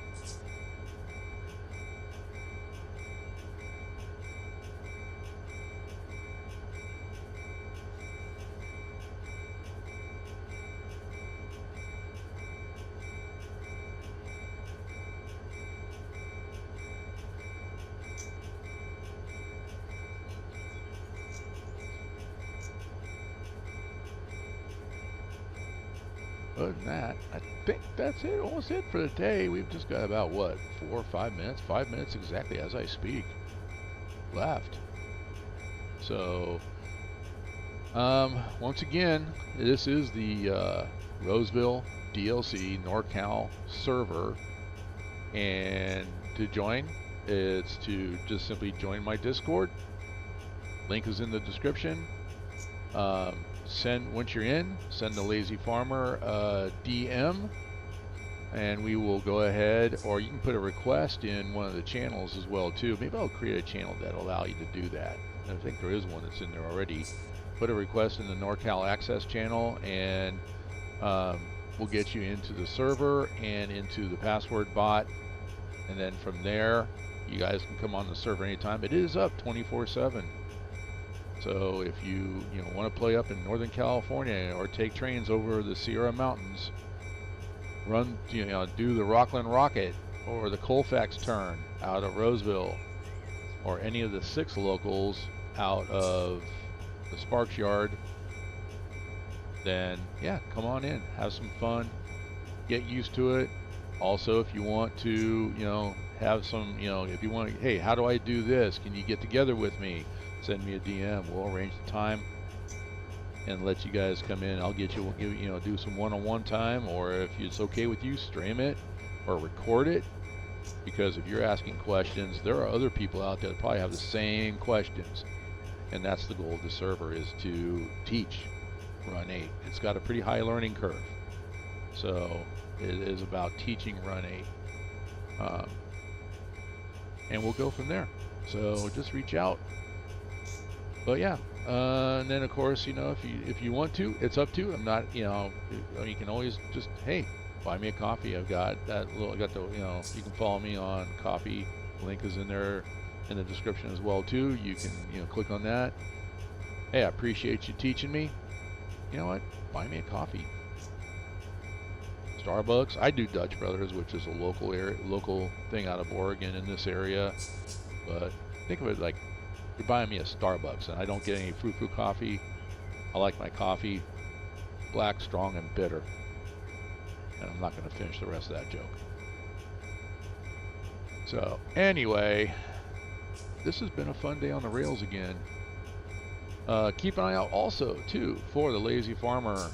S1: Other than that, I think that's it. Almost it for the day. We've just got about, what, 4 or 5 minutes? 5 minutes exactly as I speak left. So, once again, this is the Roseville DLC NorCal server. And to join, it's to just simply join my Discord. Link is in the description. Once you're in, send TheLazyFarmer DM, and we will go ahead, or you can put a request in one of the channels as well too. Maybe I'll create a channel that'll allow you to do that. I think there is one that's in there already. Put a request in the NorCal Access channel, and we'll get you into the server and into the password bot, and then from there you guys can come on the server anytime. It is up 24/7. So if you want to play up in Northern California or take trains over the Sierra Mountains, do the Rockland Rocket or the Colfax Turn out of Roseville, or any of the 6 locals out of the Sparks Yard, then yeah, come on in, have some fun, get used to it. Also, if you want to, have some, if you want, hey, how do I do this? Can you get together with me? Send me a DM. We'll arrange the time and let you guys come in. We'll do some one-on-one time, or if it's okay with you, stream it or record it Because if you're asking questions, there are other people out there that probably have the same questions. And that's the goal of the server, is to teach Run8. It's got a pretty high learning curve. So it is about teaching Run8. And we'll go from there. So just reach out. But yeah, and then of course, you know, if you want to, it's up to you. I'm not, you know, you can always just, hey, buy me a coffee. I've got that little, I got the, you know, you can follow me on coffee. Link is in there in the description as well too. You can, you know, click on that. Hey, I appreciate you teaching me. You know what? Buy me a coffee. Starbucks. I do Dutch Brothers, which is a local thing out of Oregon in this area. But think of it like you're buying me a Starbucks, and I don't get any frou-frou coffee. I like my coffee black, strong, and bitter. And I'm not going to finish the rest of that joke. So anyway, this has been a fun day on the rails again. Keep an eye out also too for the TheLazyFarmer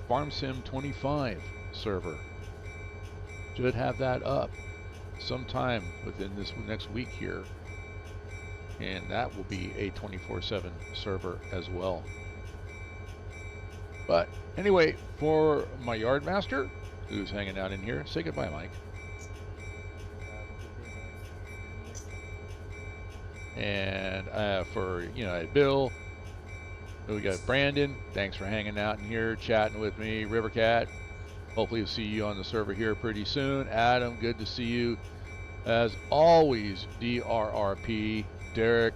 S1: Farm Sim 25 server. Should have that up sometime within this next week here, and that will be a 24/7 server as well. But anyway, for my yard master who's hanging out in here, say goodbye, Mike. And for, you know, Bill, we got Brandon. Thanks for hanging out in here, chatting with me. Rivercat, hopefully we'll see you on the server here pretty soon. Adam, good to see you. As always, DRRP, Derek,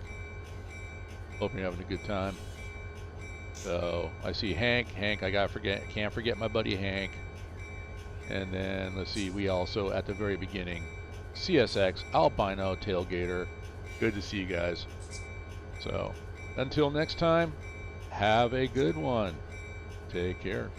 S1: hope you're having a good time. So I see Hank. Hank, can't forget my buddy Hank. And then let's see, we also at the very beginning, CSX, Albino, Tailgater. Good to see you guys. So until next time, have a good one. Take care.